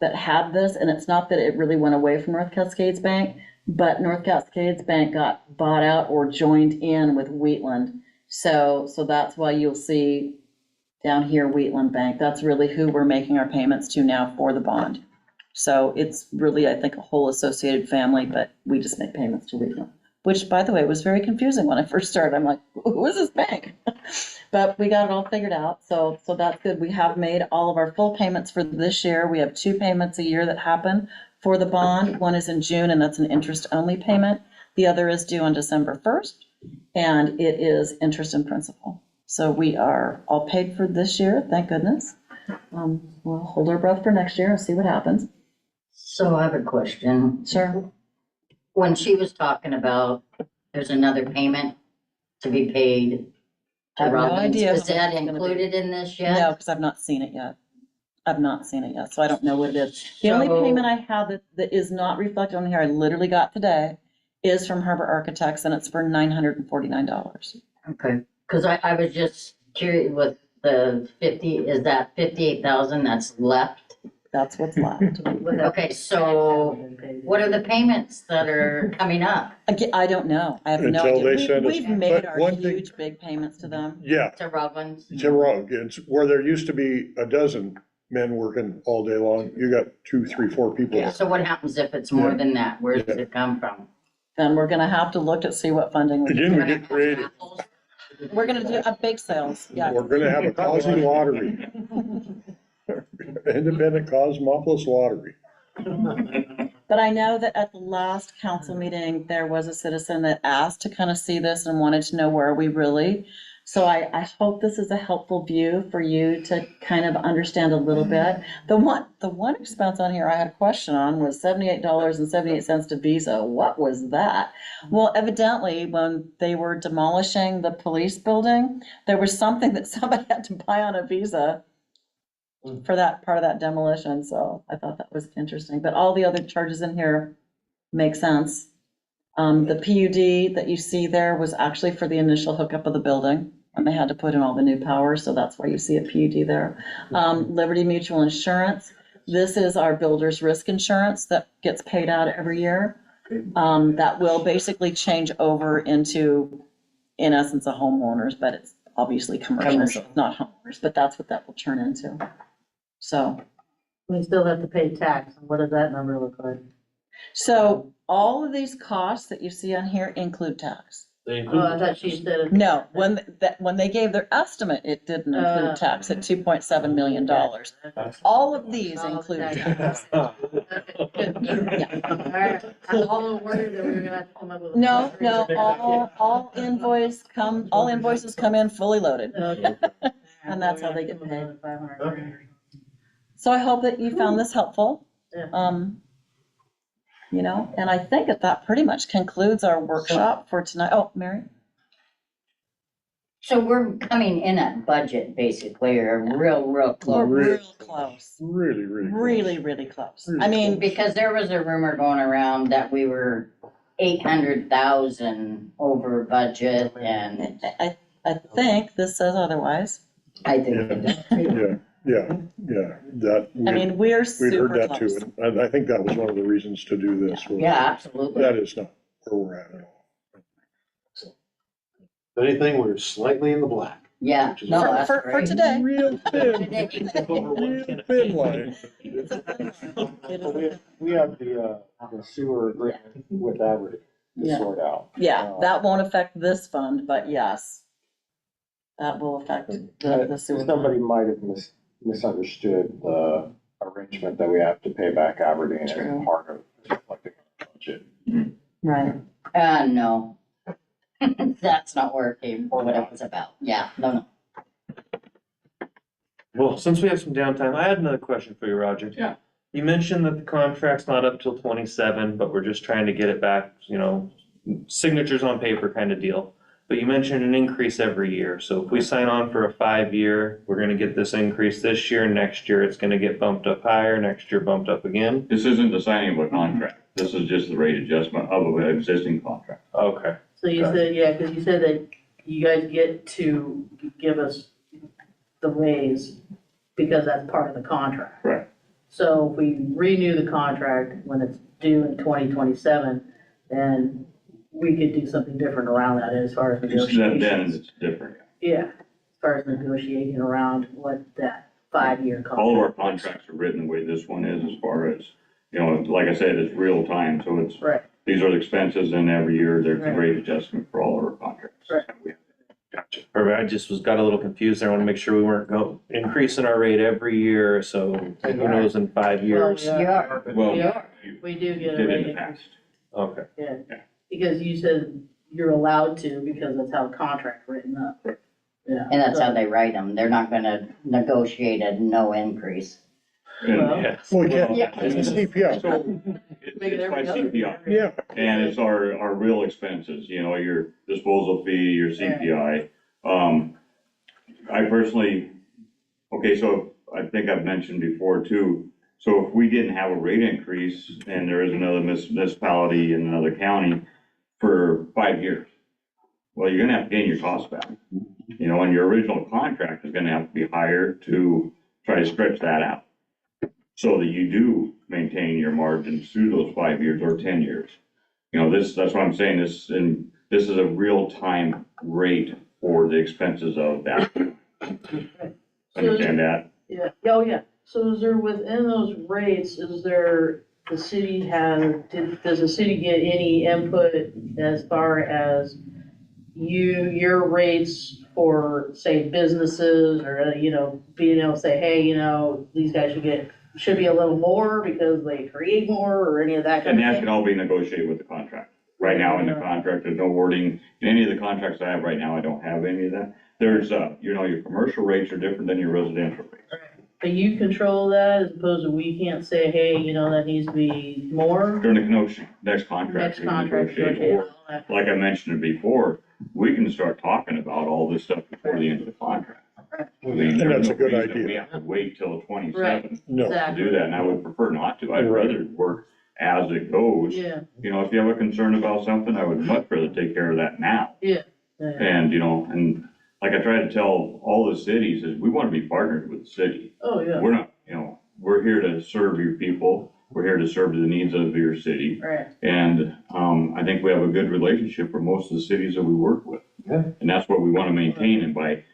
that had this, and it's not that it really went away from North Cascades Bank, but North Cascades Bank got bought out or joined in with Wheatland. So that's why you'll see down here Wheatland Bank. That's really who we're making our payments to now for the bond. So it's really, I think, a whole associated family, but we just make payments to Wheatland. Which, by the way, was very confusing when I first started. I'm like, who is this bank? But we got it all figured out, so that's good. We have made all of our full payments for this year. We have 2 payments a year that happen for the bond. One is in June, and that's an interest-only payment. The other is due on December 1st, and it is interest and principal. So we are all paid for this year, thank goodness. We'll hold our breath for next year and see what happens. so I have a question. Sure. When she was talking about there's another payment to be paid I to have no Robbins, idea is how that much it's gonna be. included in this No, yet? because I've not seen it yet. So I don't know what it is. The only So- payment I have that is not reflected on here, I literally got today, is from Harbor Architects, and it's for $949. Okay, because I was just curious with the 50, is that 58,000 that's left? That's what's left. Okay, so what are the payments that are coming up Again, I don't know. I have no Until idea. they send us- We've made but our one thing- huge, big payments to them. Yeah, to Robbins? it's wrong. It's where there used to be a dozen men working all day long. You got 2, 3, 4 people. Yeah, so what happens if it's more than that? Where does it come from? Then we're gonna have to look to see what funding we Again, we Gonna get have creative. apples? We're gonna do a bake sales, yeah. We're gonna have a Cosmo lottery. Independent Cosmopolis lottery. But I know that at the last council meeting, there was a citizen that asked to kind of see this and wanted to know where are we really. So I hope this is a helpful view for you to kind of understand a little bit. The one expense on here I had a question on was $78.78 to Visa. What was that? Well, evidently, when they were demolishing the police building, there was something that somebody had to buy on a Visa for that part of that demolition, so I thought that was interesting. But all the other charges in here make sense. The PUD that you see there was actually for the initial hookup of the building, and they had to put in all the new power, so that's why you see a PUD there. Liberty Mutual Insurance, this is our builder's risk insurance that gets paid out every year. That will basically change over into, in essence, a homeowner's, but it's obviously commercial, so it's not homeowners, but that's what that will turn into. So, We still have to pay tax. What does that number look like? so all of these costs that you see on here include tax. They Oh, include I the thought she taxes. said. No, when they gave their estimate, it didn't include tax at $2.7 million. All of these include tax. All right, I'm a little worried that we're gonna have to come up with. All invoices come in fully loaded. Okay. And that's how they get paid. 500. So I hope that you found this helpful. Yeah. You know, and I think that pretty much concludes our workshop for tonight. Oh, Mary? So we're coming in at budget basically, or real We're close. real close. Really, really. close. Really close. Really I mean, Because there was a rumor going around that we were 800,000 over budget, and I think this says otherwise. I think it did. Yeah, that, I mean, we're we'd heard super that too, close. and I think that was one of the reasons to do this. was- Yeah, absolutely. That is not where we're at at all. If anything, we're slightly in the black. Yeah, no, that's For great. today. Real thin, real thin line. We have the sewer agreement with Aberdeen to Yeah. sort out. Yeah, that won't affect this fund, but yes. That will affect the sewer. Somebody might have misunderstood the arrangement that we have to pay back Aberdeen as True. part of reflecting our budget. Right. No. That's not working for what it was about. Yeah, no. Well, since we have some downtime, I had another question for you, Roger. Yeah. You mentioned that the contract's not up till 27, but we're just trying to get it back, you know, signatures on paper kind of deal. But you mentioned an increase every year. So if we sign on for a 5-year, we're gonna get this increase this year, next year it's gonna get bumped up higher, next year bumped up again? This isn't the signing of a contract. This is just the rate adjustment of an existing contract. Okay. So you said, yeah, because you said that you guys get to give us the raise because that's part of the contract. Correct. So if we renew the contract when it's due in 2027, then we could do something different around that as far as Then negotiations. it's different. Yeah, as far as negotiating around what that 5-year contract. All of our contracts are written the way this one is as far as, you know, like I said, it's real time. So it's, Right, these are the expenses and every year there's a Right. rate adjustment for all of our contracts. Right. Gotcha. Perfect. I just got a little confused there. I want to make sure we weren't increasing our rate every year, so who knows in 5 years? Well, You are. Well, We are. you we do get a did rate in the increase. past. Okay. Yeah, Yeah. because you said you're allowed to because that's how the contract's written up. Right. Yeah. And that's so- how they write them. They're not gonna negotiate a no increase. And Well, Yeah. Well, we can't, Yeah. it's a CPI. So it's Make it by every other CPI. Yeah, And it's our real expenses, you know, your disposal fee, your CPI. I personally, okay, so I think I've mentioned before too, so if we didn't have a rate increase and there is another municipality in another county for 5 years, well, you're gonna have to gain your costs back. You know, and your original contract is gonna have to be higher to try to stretch that out. So that you do maintain your margins through those 5 years or 10 years. You know, that's what I'm saying, this is a real-time rate for the expenses of that. Understand that? Yeah, oh, yeah. So is there, within those rates, is there, the city does the city get any input as far as your rates for, say, businesses or, you know, being able to say, hey, you know, these guys should be a little more because they create more or any of that And kind that of can thing? all be negotiated with the contract. Right now in the contract, there's no wording, in any of the contracts I have right now, I don't have any of that. There's, you know, your commercial rates are different than your residential rates. But you control that as opposed to we can't say, hey, you know, that needs to be more? During the next contract, Next we can contract, negotiate, okay, or, all that. like I mentioned it before, we can start talking about all this stuff before the end of the contract. I mean, And there's that's a no good reason idea. We have to wait till Right. 27 No, to Exactly. do that, and I would prefer not to. I'd Right. rather work as it goes. Yeah, You know, if you have a concern about something, I would much rather take care of that now. yeah. And, you know, and like I try to tell all the cities is we want to be partnered with the city. Oh, yeah, We're not, you know, we're here to serve your people. We're here to serve the needs of your city. right. And, I think we have a good relationship with most of the cities that we work with. Yeah. And that's what we want to maintain. And by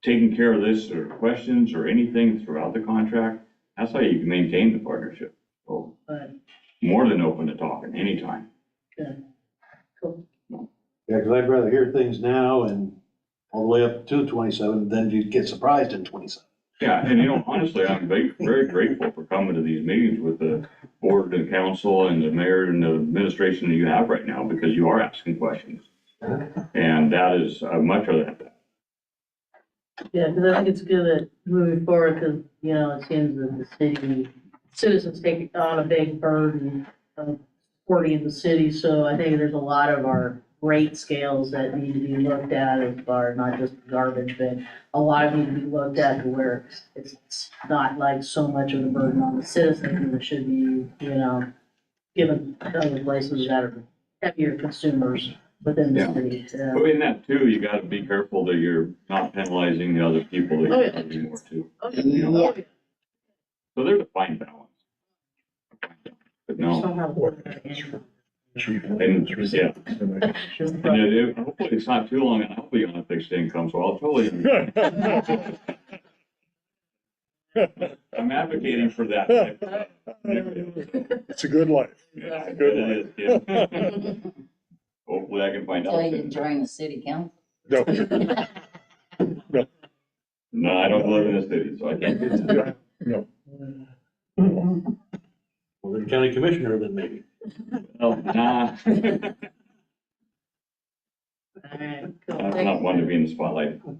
taking care of this or questions or anything throughout the contract, that's how you can maintain the partnership. So Right. more than open to talking anytime. Cool. Yeah, because I'd rather hear things now and all the way up to 27 than you get surprised in 27. Yeah, and you know, honestly, I'm very grateful for coming to these meetings with the board and council and the mayor and the administration that you have right now, because you are asking questions. And that is, I'd much rather have that. Yeah, because I think it's good that moving forward, because, you know, it seems that the city, citizens take on a big burden of supporting the city, so I think there's a lot of our rate scales that need to be looked at as far, not just garbage, but a lot of need to be looked at to where it's not like so much of the burden on the citizens, it should be, you know, given to other places that are heavier consumers within the Yeah. city. But in that too, you gotta be careful that you're not penalizing the other people that Oh, you're yeah. charging more to. Okay. You know, Oh, yeah. so there's a fine balance. But no, and, yeah, and hopefully it's not too long, and I'll be on a fixed income, so I'll totally. I'm advocating for that. it's a good life. Yeah, Good it is, yeah. Hopefully I can find out. Until you soon. join the city council. No, No, I don't live in the city, so I can't do that. no. Well, the county commissioner then maybe. Oh, nah. Alright, cool. I'm not one to be in the spotlight. All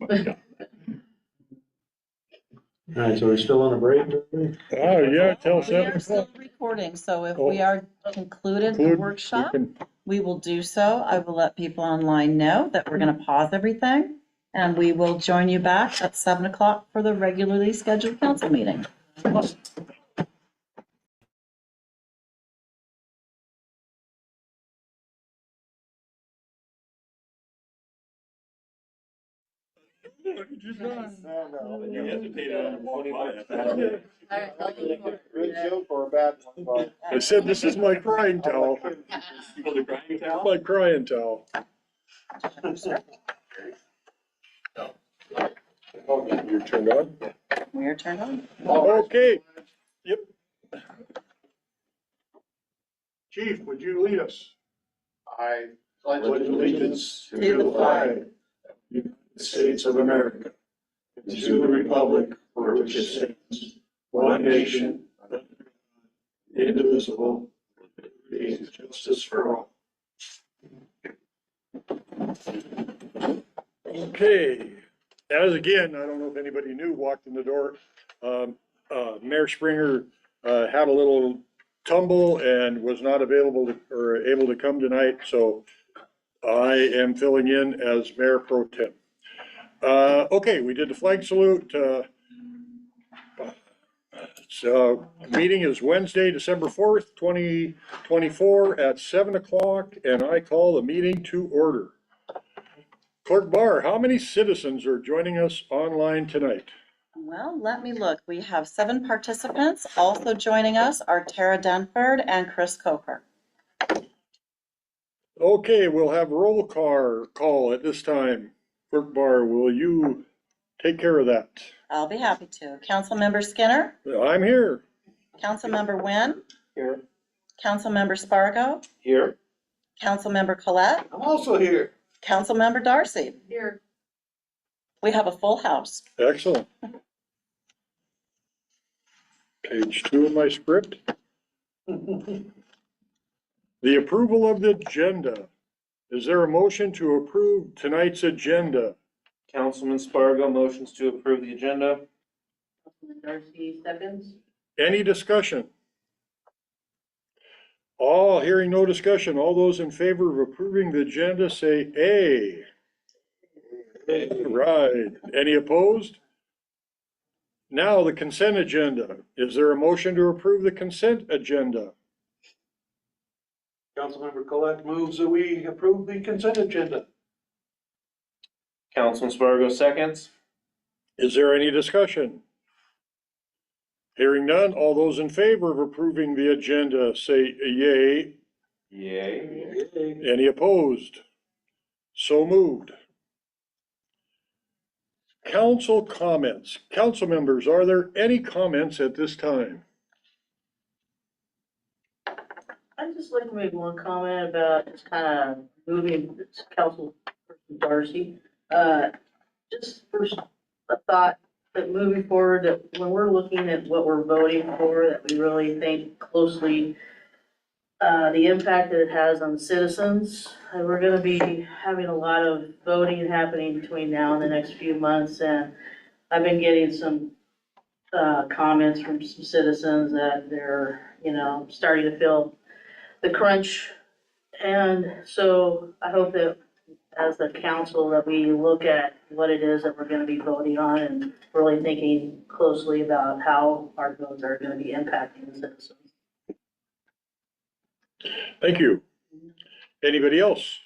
right, so we're still on a break? Oh, yeah, till We 7 are still o'clock. recording, so if Oh. we are concluded the Conclude, workshop, we can- we will do so. I will let people online know that we're gonna pause everything. And we will join you back at 7 o'clock for the regularly scheduled council meeting. You hesitated on the Alright, I'll leave for Good it. joke or a bad one, but. I said, this is my crying towel, For the crying towel? my crying towel. You're turned on? We are turned on. Okay, yep. Chief, would you lead us? I pledge allegiance to the flag of the United States of America, and to the republic for which it stands, one nation, indivisible, with liberty and justice for all. Okay, as again, I don't know if anybody knew, walked in the door, Mayor Springer had a little tumble and was not available to, or able to come tonight, so I am filling in as Mayor Pro Tem. Okay, we did the flag salute. Meeting is Wednesday, December 4th, 2024 at 7 o'clock, and I call the meeting to order. Clerk Barr, how many citizens are joining us online tonight? Well, let me look. We have 7 participants. Also joining us are Tara Dunford and Chris Coker. Okay, we'll have roll call at this time. Clerk Barr, will you take care of that? I'll be happy to. Councilmember Skinner, I'm here. Councilmember Wynn, Here. Councilmember Spargo, Here. Councilmember Colette, I'm also here. Councilmember Darcy. Here. We have a full house. Excellent. Page 2 of my script. The approval of the agenda. Is there a motion to approve tonight's agenda? Councilman Spargo motions to approve the agenda. Darcy seconds. Any discussion? All, hearing no discussion, all those in favor of approving the agenda say A. Right. Any opposed? Now, the consent agenda. Is there a motion to approve the consent agenda? Councilmember Colette moves that we approve the consent agenda. Councilman Spargo seconds. Is there any discussion? Hearing none, all those in favor of approving the agenda say yay. Yay. Any opposed? So moved. Council comments. Council members, are there any comments at this time? I'd just like to make one comment about, it's kind of moving, it's Council Person Darcy. Just first, a thought that moving forward, that when we're looking at what we're voting for, that we really think closely the impact that it has on citizens. And we're gonna be having a lot of voting happening between now and the next few months, and I've been getting some comments from some citizens that they're, starting to feel the crunch. And so I hope that as the council, that we look at what it is that we're gonna be voting on and really thinking closely about how our votes are gonna be impacting the citizens. Thank you. Anybody else?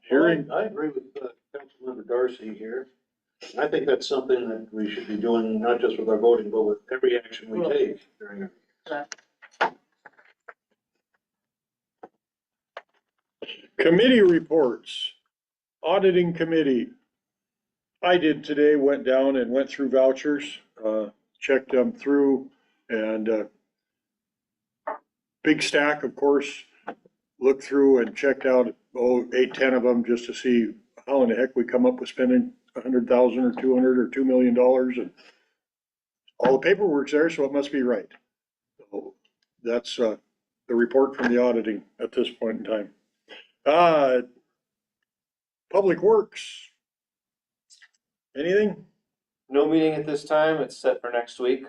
Hearing, I agree with Councilmember Darcy here. I think that's something that we should be doing, not just with our voting, but with every action we take during our. committee reports. Auditing committee. I did today, went down and went through vouchers, checked them through, and big stack, of course. Looked through and checked out, 8, 10 of them, just to see how in the heck we come up with spending $100,000 or 200 or $2 million, and all the paperwork's there, so it must be right. So that's the report from the auditing at this point in time. Public Works. Anything? No meeting at this time. It's set for next week.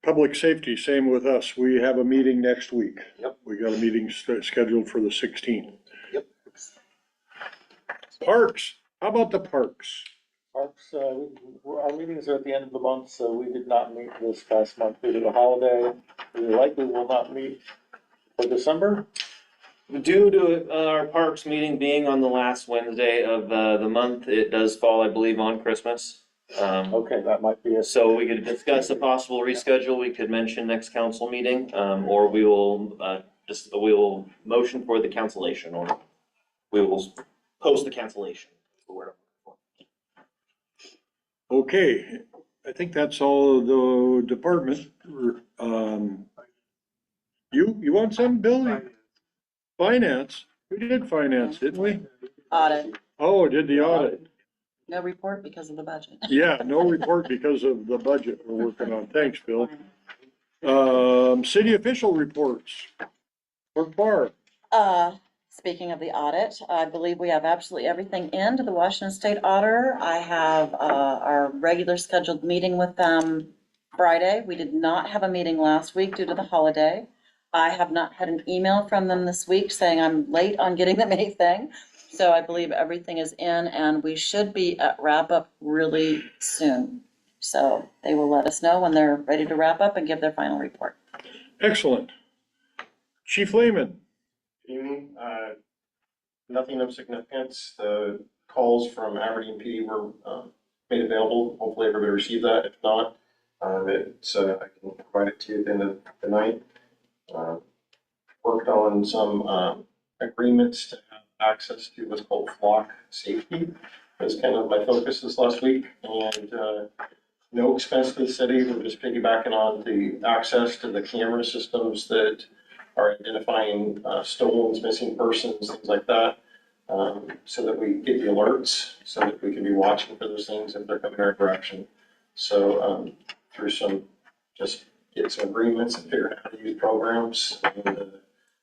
Public Safety, same with us. We have a meeting next week. Yep. We got a meeting scheduled for the 16th. Yep. Parks, how about the parks? Parks, our meetings are at the end of the month, so we did not meet this past month due to the holiday. We likely will not meet for December. Due to our parks meeting being on the last Wednesday of the month, it does fall, I believe, on Christmas. Okay, that might be a. So we could discuss a possible reschedule. We could mention next council meeting, or we will motion for the cancellation, or we will post the cancellation. Okay, I think that's all of the department. You want some, Bill? Finance? We did finance, didn't we? Audit, Oh, did the audit. no report because of the budget. Yeah, no report because of the budget we're working on. Thanks, Bill. City official reports. Clerk Barr. Speaking of the audit, I believe we have absolutely everything in to the Washington State Auditor. I have, our regular scheduled meeting with them Friday. We did not have a meeting last week due to the holiday. I have not had an email from them this week saying I'm late on getting them anything. So I believe everything is in, and we should be at wrap up really soon. So they will let us know when they're ready to wrap up and give their final report. Excellent. Chief Lehman. Evening, nothing of significance. The calls from Aberdeen PD were made available. Hopefully everybody received that. If not, I can provide it to you at the end of the night. Worked on some agreements to have access to what's called flock safety. That's kind of my focus this last week, and no expense to the city. We're just piggybacking on the access to the camera systems that are identifying stolen, missing persons, things like that, so that we get the alerts, so that we can be watching for those things if they're coming our direction. So through just get some agreements and figure out how to use programs and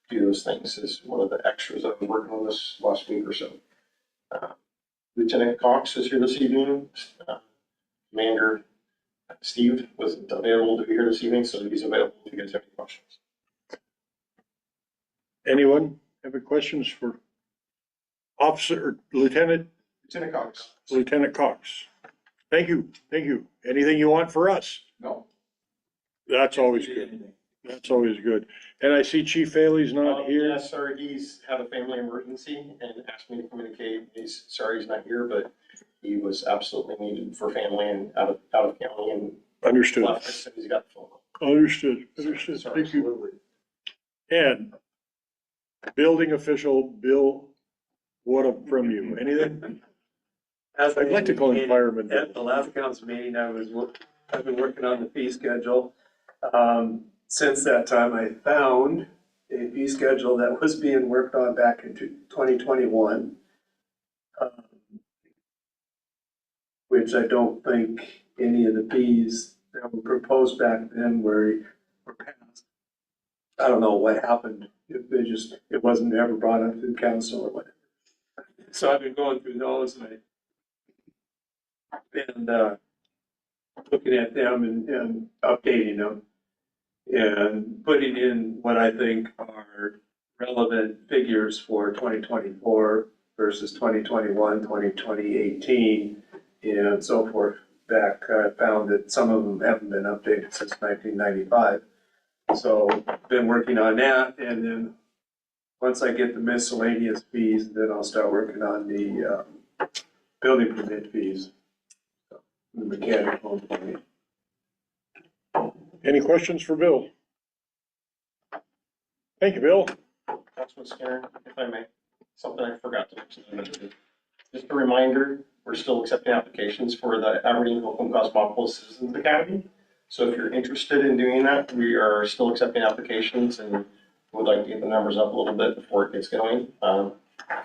do those things is one of the extras I've been working on this last week or so. Lieutenant Cox is here this evening. Commander Steve wasn't available to be here this evening, so he's available if you guys have any questions. Anyone have any questions for Officer, Lieutenant? Lieutenant Cox. Lieutenant Cox. Thank you, thank you. Anything you want for us? No. That's always good. That's always good. And I see Chief Haley's not here. Yeah, sorry, he's had a family emergency and asked me to communicate. He's sorry he's not here, but he was absolutely needed for family and out of county and Understood, left. I said he's got the phone call. understood. Sorry. Thank you. And building official, Bill, what up from you? Anything? As I'd like to call him indicated fireman. At the last council meeting, I've been working on the fee schedule. Since that time, I found a fee schedule that was being worked on back in 2021. Which I don't think any of the fees that were proposed back then were passed. I don't know what happened, if it wasn't ever brought up to the council or whatever. So I've been going through those and looking at them and updating them. And putting in what I think are relevant figures for 2024 versus 2021, 2018, and so forth. Back, I found that some of them haven't been updated since 1995. So been working on that, and then once I get the miscellaneous fees, then I'll start working on the building permit fees. The mechanical. Any questions for Bill? Thank you, Bill. Councilman Skinner, if I may, something I forgot to mention. Just a reminder, we're still accepting applications for the Aberdeen Holcomb Cosmopolis Citizens Academy. So if you're interested in doing that, we are still accepting applications and would like to get the numbers up a little bit before it gets going. If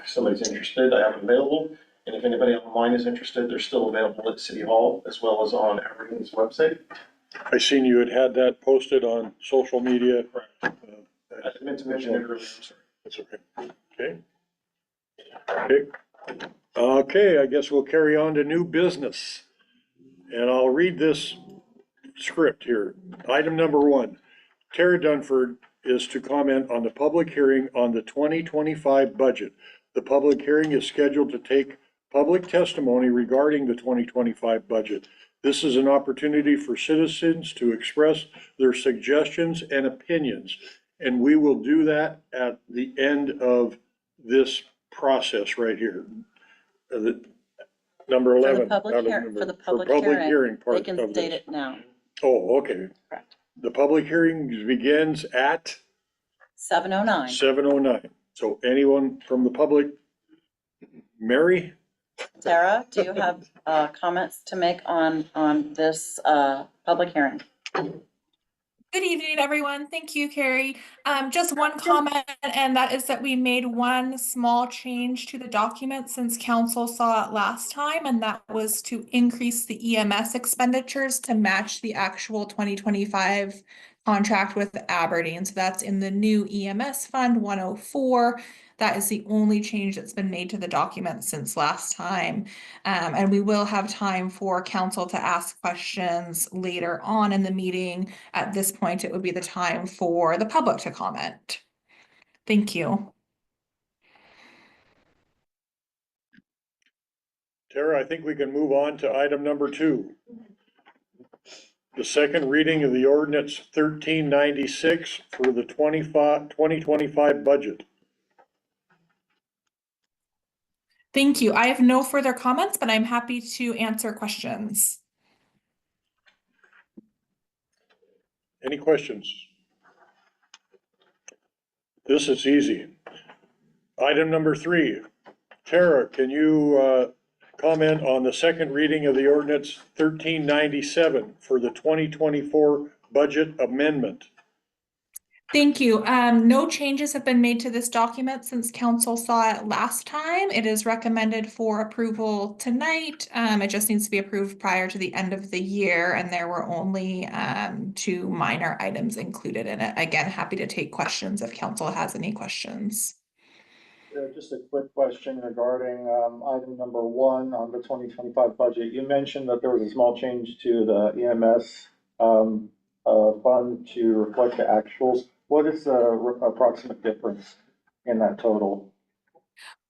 somebody's interested, I have it available. And if anybody online is interested, they're still available at City Hall as well as on Aberdeen's website. I seen you had that posted on social media. I meant to mention it earlier, I'm sorry. That's okay. Okay. Okay, I guess we'll carry on to new business. And I'll read this script here. Item number 1, Tara Dunford is to comment on the public hearing on the 2025 budget. The public hearing is scheduled to take public testimony regarding the 2025 budget. This is an opportunity for citizens to express their suggestions and opinions, and we will do that at the end of this process right here. Number 11. For the public hearing, part they can of state this. it now. Oh, okay. Correct. The public hearing begins at 7:09. 7:09. So anyone from the public? Mary? Tara, do you have comments to make on this public hearing? Good evening, everyone. Thank you, Carrie. Just one comment, and that is that we made one small change to the document since council saw it last time, and that was to increase the EMS expenditures to match the actual 2025 contract with Aberdeen. So that's in the new EMS Fund 104. That is the only change that's been made to the document since last time. And we will have time for council to ask questions later on in the meeting. At this point, it would be the time for the public to comment. Thank you. Tara, I think we can move on to item number 2. The second reading of the ordinance 1396 for the 2025 budget. Thank you. I have no further comments, but I'm happy to answer questions. Any questions? This is easy. Item number 3. Tara, can you comment on the second reading of the ordinance 1397 for the 2024 budget amendment? Thank you. No changes have been made to this document since council saw it last time. It is recommended for approval tonight. It just needs to be approved prior to the end of the year, and there were only 2 minor items included in it. Again, happy to take questions if council has any questions. Just a quick question regarding item number 1 on the 2025 budget. You mentioned that there was a small change to the EMS fund to reflect the actuals. What is the approximate difference in that total?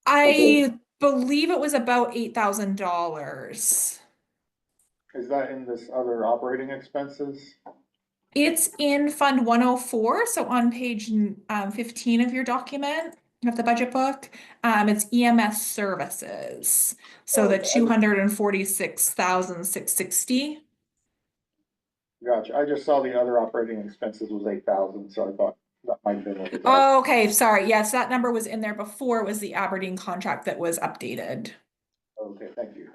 I believe it was about $8,000. Is that in this other operating expenses? It's in Fund 104, so on page 15 of your document, of the budget book, it's EMS services. So the Okay. 246,660. Gotcha. I just saw the other operating expenses was 8,000, so I thought that might have been what was. Oh, okay, sorry. Yes, that number was in there before. It was the Aberdeen contract that was updated. Okay, thank you.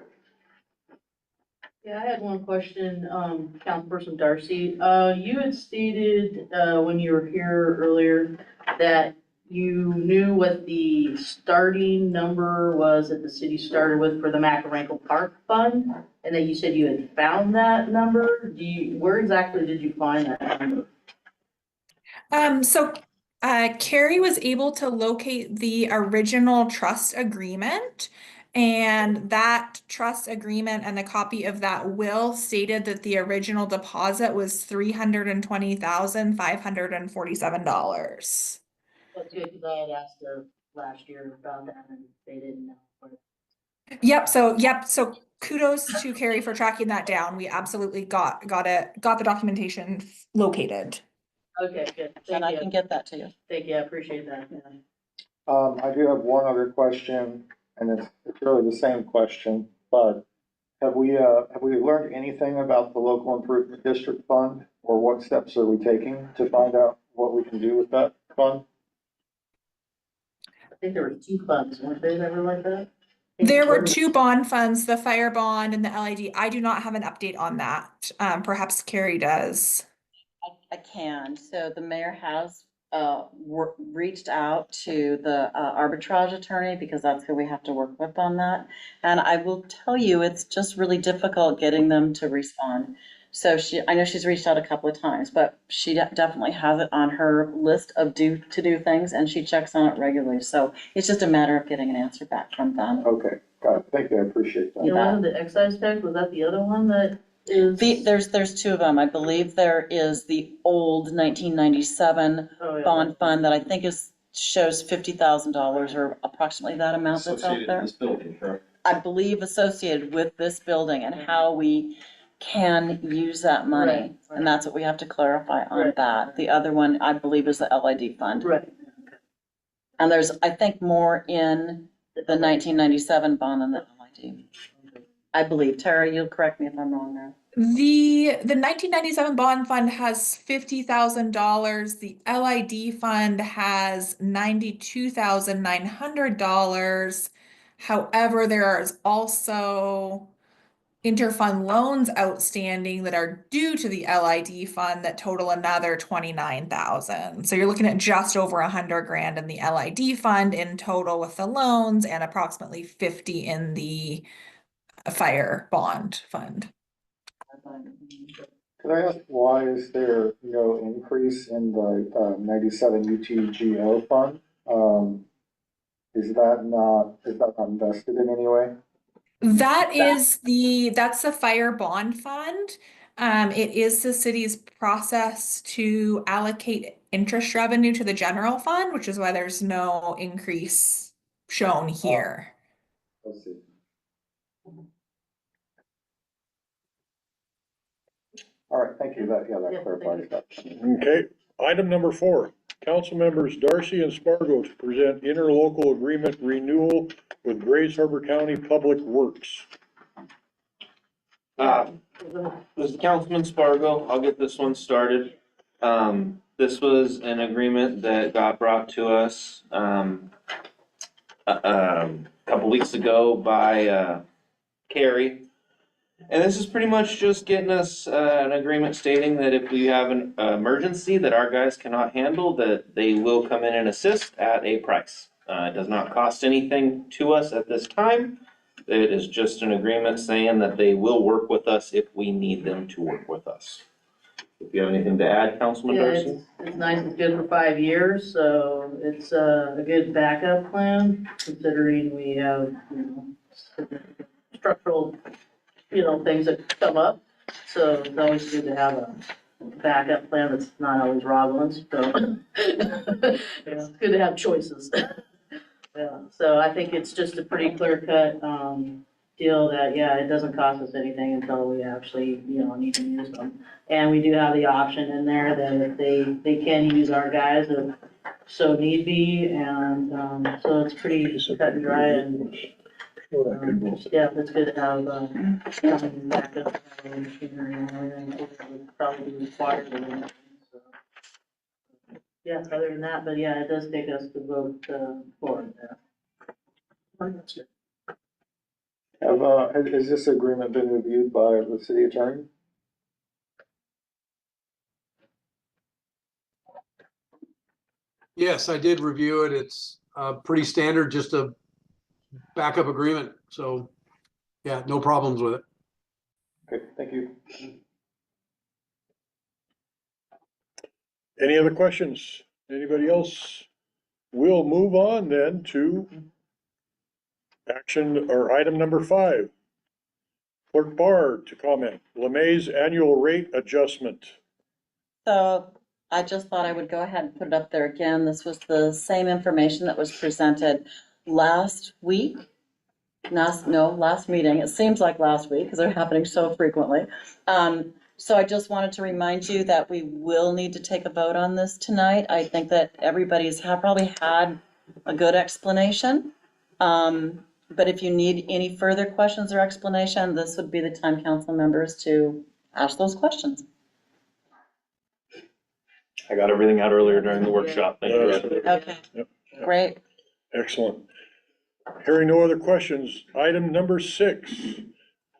Yeah, I had one question, Councilperson Darcy. You had stated, when you were here earlier, that you knew what the starting number was that the city started with for the McElrankle Park Fund, and that you said you had found that number. Where exactly did you find that number? So Carrie was able to locate the original trust agreement. And that trust agreement and the copy of that will stated that the original deposit was $320,547. That's good, because I had asked her last year about that, and they didn't know. Yep, so kudos to Carrie for tracking that down. We absolutely got the documentation located. Okay, good. And I Thank can you. get that to you. Thank you, I appreciate that. Yeah. I do have one other question, and it's really the same question, but have we learned anything about the local improvement district fund? Or what steps are we taking to find out what we can do with that fund? I think there were 2 funds, weren't they, that were like that? There were 2 bond funds, the fire bond and the LID. I do not have an update on that. Perhaps Carrie does. I can. So the mayor has reached out to the arbitrage attorney because that's who we have to work with on that. And I will tell you, it's just really difficult getting them to respond. So I know she's reached out a couple of times, but she definitely has it on her list of to-do things, and she checks on it regularly. So it's just a matter of getting an answer back from them. Okay, got it. Thank you, I appreciate that. You know, the excise tax, was that the other one that is? There's 2 of them. I believe there is the old 1997 Oh, yeah. bond fund that I think shows $50,000 or approximately that amount that's out Associated with there. this building, correct? I believe associated with this building and how we can use that money. Right. And that's what we have to clarify on Right. that. The other one, I believe, is the LID fund. Right. And there's, I think, more in the 1997 bond than the LID. I believe. Tara, you'll correct me if I'm wrong there. The 1997 bond fund has $50,000. The LID fund has $92,900. However, there is also interfund loans outstanding that are due to the LID fund that total another 29,000. So you're looking at just over 100 grand in the LID fund in total with the loans and approximately 50 in the fire bond fund. Could I ask, why is there no increase in the 97 UTGO fund? Is that not invested in any way? That's the fire bond fund. It is the city's process to allocate interest revenue to the general fund, which is why there's no increase shown here. Let's see. All right, thank you. That clarifies that. Okay, item number 4, council members Darcy and Spargo to present interlocal agreement renewal with Grays Harbor County Public Works. This is Councilman Spargo. I'll get this one started. This was an agreement that got brought to us, a couple weeks ago by, Carrie. And this is pretty much just getting us, an agreement stating that if we have an emergency that our guys cannot handle, that they will come in and assist at a price. It does not cost anything to us at this time. It is just an agreement saying that they will work with us if we need them to work with us. If you have anything to add, Councilman Yeah, Darcy? it's nice, it's good for 5 years, so it's a good backup plan, considering we have, structural, things that come up. So it's always good to have a backup plan that's not always Rollins, so. It's good to have choices. Yeah, so I think it's just a pretty clear cut, deal that, yeah, it doesn't cost us anything until we actually, need to use them. And we do have the option in there that if they can use our guys if so need be, and, so it's pretty cut and dry, and, yeah, it's good to have, something back up, machinery and everything, that would probably require them, so. Yeah, other than that, but yeah, it does take us to vote, for it, yeah. Has this agreement been reviewed by the city attorney? Yes, I did review it. It's pretty standard, just a backup agreement. So, yeah, no problems with it. Okay, thank you. Any other questions? Anybody else? We'll move on then to action or item number 5. Clerk Barr to comment. LeMay's annual rate adjustment. So I just thought I would go ahead and put it up there again. This was the same information that was presented last week. Last meeting. It seems like last week because they're happening so frequently. So I just wanted to remind you that we will need to take a vote on this tonight. I think that everybody's probably had a good explanation. But if you need any further questions or explanation, this would be the time, council members, to ask those questions. I got everything out earlier during the workshop. Thank you. Okay, Yep. great. Excellent. Hearing no other questions, item number 6.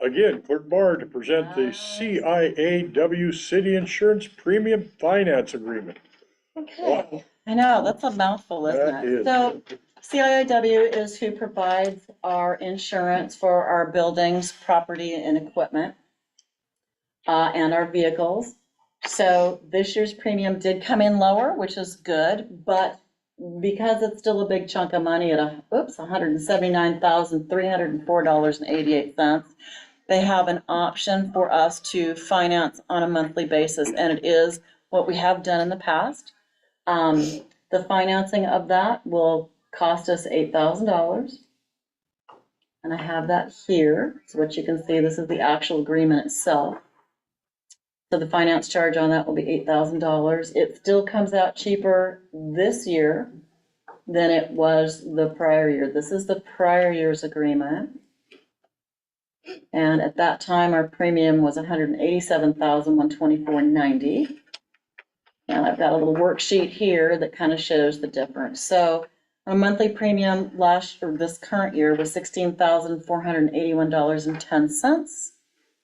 Again, Clerk Barr to present the CIAW City Insurance Premium Finance Agreement. Okay, I know, that's a mouthful, isn't That it? is. So CIAW is who provides our insurance for our buildings, property and equipment, and our vehicles. So this year's premium did come in lower, which is good, but because it's still a big chunk of money at $179,304.88, they have an option for us to finance on a monthly basis, and it is what we have done in the past. The financing of that will cost us $8,000. And I have that here. So what you can see, this is the actual agreement itself. So the finance charge on that will be $8,000. It still comes out cheaper this year than it was the prior year. This is the prior year's agreement. And at that time, our premium was $187,124.90. And I've got a little worksheet here that kind of shows the difference. So our monthly premium this current year was $16,481.10.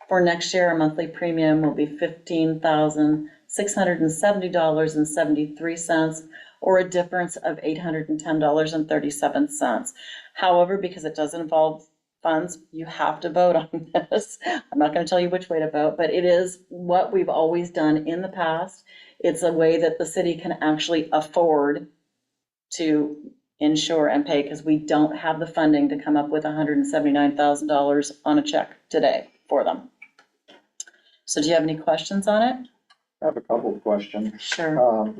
For next year, our monthly premium will be $15,670.73, or a difference of $810.37. However, because it does involve funds, you have to vote on this. I'm not going to tell you which way to vote, but it is what we've always done in the past. It's a way that the city can actually afford to insure and pay, because we don't have the funding to come up with $179,000 on a check today for them. So do you have any questions on it? I have a couple of questions. Sure.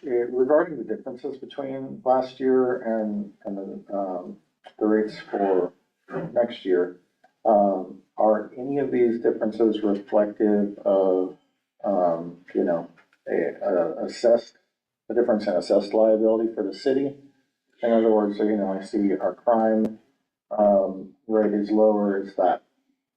Regarding the differences between last year and the rates for next year, are any of these differences reflective of, a difference in assessed liability for the city? In other words, I see our crime rate is lower. Is that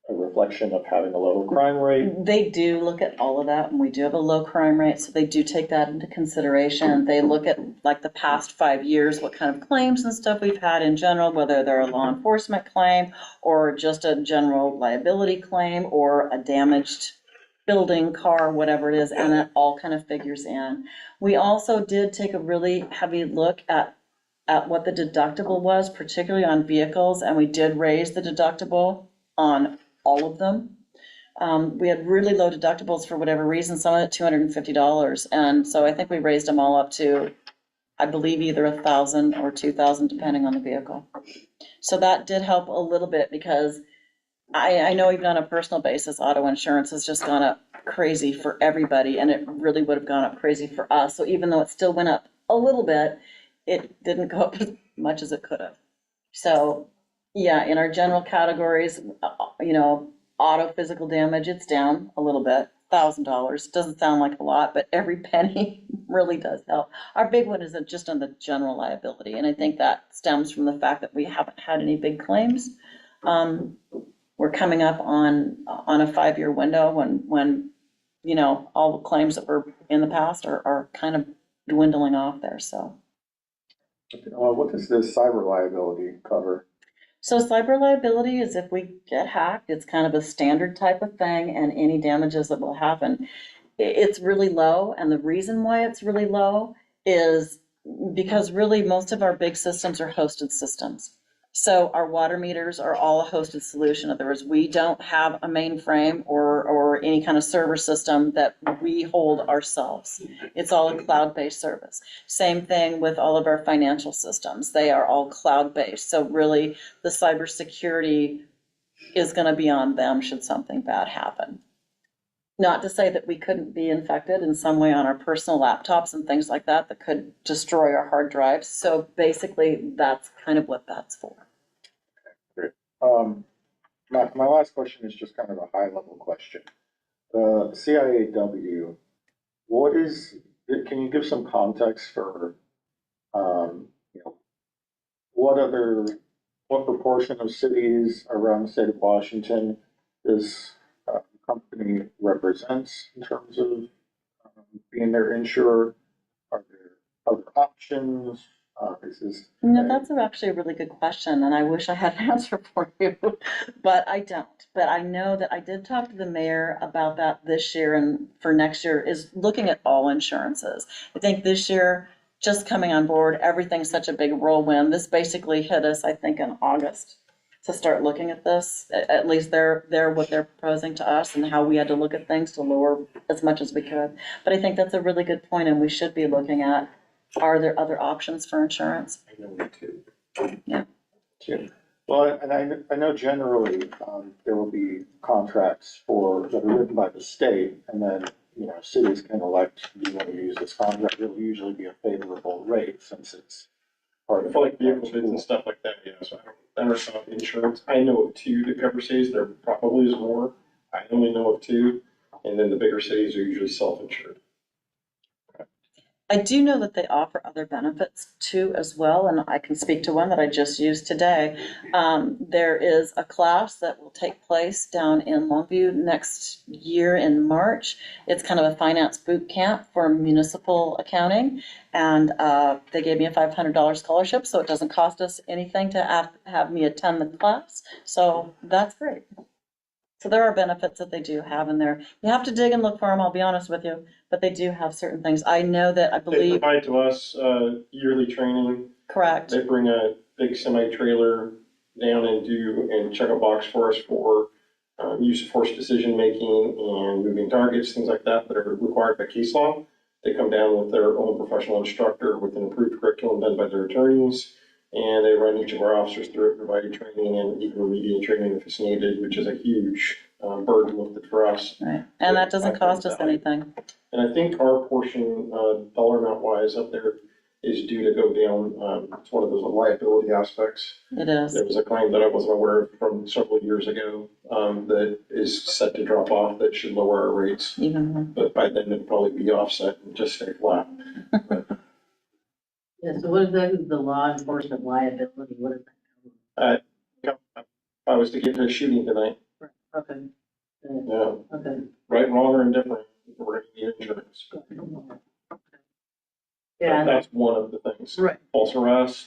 a reflection of having a lower crime rate? They do look at all of that, and we do have a low crime rate, so they do take that into consideration. They look at like the past 5 years, what kind of claims and stuff we've had in general, whether they're a law enforcement claim or just a general liability claim or a damaged building, car, whatever it is, and that all kind of figures in. We also did take a really heavy look at what the deductible was, particularly on vehicles, and we did raise the deductible on all of them. We had really low deductibles for whatever reason, some at $250. And so I think we raised them all up to, I believe, either $1,000 or $2,000, depending on the vehicle. So that did help a little bit, because I know even on a personal basis, auto insurance has just gone up crazy for everybody, and it really would have gone up crazy for us. So even though it still went up a little bit, it didn't go up as much as it could have. So Yeah, in our general categories, you know, auto physical damage, it's down a little bit, $1,000. Doesn't sound like a lot, but every penny really does help. Our big one is just on the general liability, and I think that stems from the fact that we haven't had any big claims. We're coming up on a 5-year window when, you know, all the claims that were in the past are kind of dwindling off there, so. What does this cyber liability cover? So cyber liability is if we get hacked, it's kind of a standard type of thing, and any damages that will happen. It's really low, and the reason why it's really low is because really most of our big systems are hosted systems. So our water meters are all a hosted solution. In other words, we don't have a mainframe or any kind of server system that we hold ourselves. It's all a cloud-based service. Same thing with all of our financial systems. They are all cloud-based. So really, the cybersecurity is going to be on them should something bad happen. Not to say that we couldn't be infected in some way on our personal laptops and things like that that could destroy our hard drives. So basically, that's kind of what that's for. Great. My last question is just kind of a high level question. The CIAW, can you give some context for, you know, what proportion of cities around the state of Washington this company represents in terms of being their insurer? Are there other options? No, that's actually a really good question, and I wish I had an answer for you, but I don't. But I know that I did talk to the mayor about that this year, and for next year is looking at all insurances. I think this year, just coming on board, everything's such a big whirlwind. This basically hit us, I think, in August to start looking at this. At least they're what they're proposing to us and how we had to look at things to lower as much as we could. But I think that's a really good point, and we should be looking at, are there other options for insurance? I know too. Yeah. Too. Well, and I know generally, there will be contracts that are written by the state, and then, you know, cities can elect, do you want to use this contract? It'll usually be a favorable rate since it's part of. For like vehicle bids and stuff like that, yeah, so I never saw insurance. I know of 2 that cover cities, there probably is more. I only know of 2, and then the bigger cities are usually self-insured. I do know that they offer other benefits too as well, and I can speak to one that I just used today. There is a class that will take place down in Longview next year in March. It's kind of a finance boot camp for municipal accounting, and they gave me a $500 scholarship, so it doesn't cost us anything to have me attend the class. So that's great. So there are benefits that they do have in there. You have to dig and look for them, I'll be honest with you, but they do have certain things. I know that, I They believe, provide to us, yearly training. correct, They bring a big semi-trailer down and check a box for us for, use of force decision-making and moving targets, things like that are required by case law. They come down with their own professional instructor with an approved curriculum done by their attorneys. And they run each of our officers through it, providing training and even remedial training if it's needed, which is a huge burden lifted for us. right, and that doesn't cost us anything. And I think our portion, dollar amount wise up there is due to go down. It's one of those liability aspects. It is. There was a claim that I wasn't aware of from several years ago, that is set to drop off that should lower our rates. Even more. But by then it'd probably be offset and just stay flat. Yeah, so what exactly is the law enforcement liability? What is that? If I was to get into a shooting tonight, Okay. yeah, Okay. right, wrong, or indifferent, we're gonna need insurance. Yeah. That's one of the things. Right. False arrest,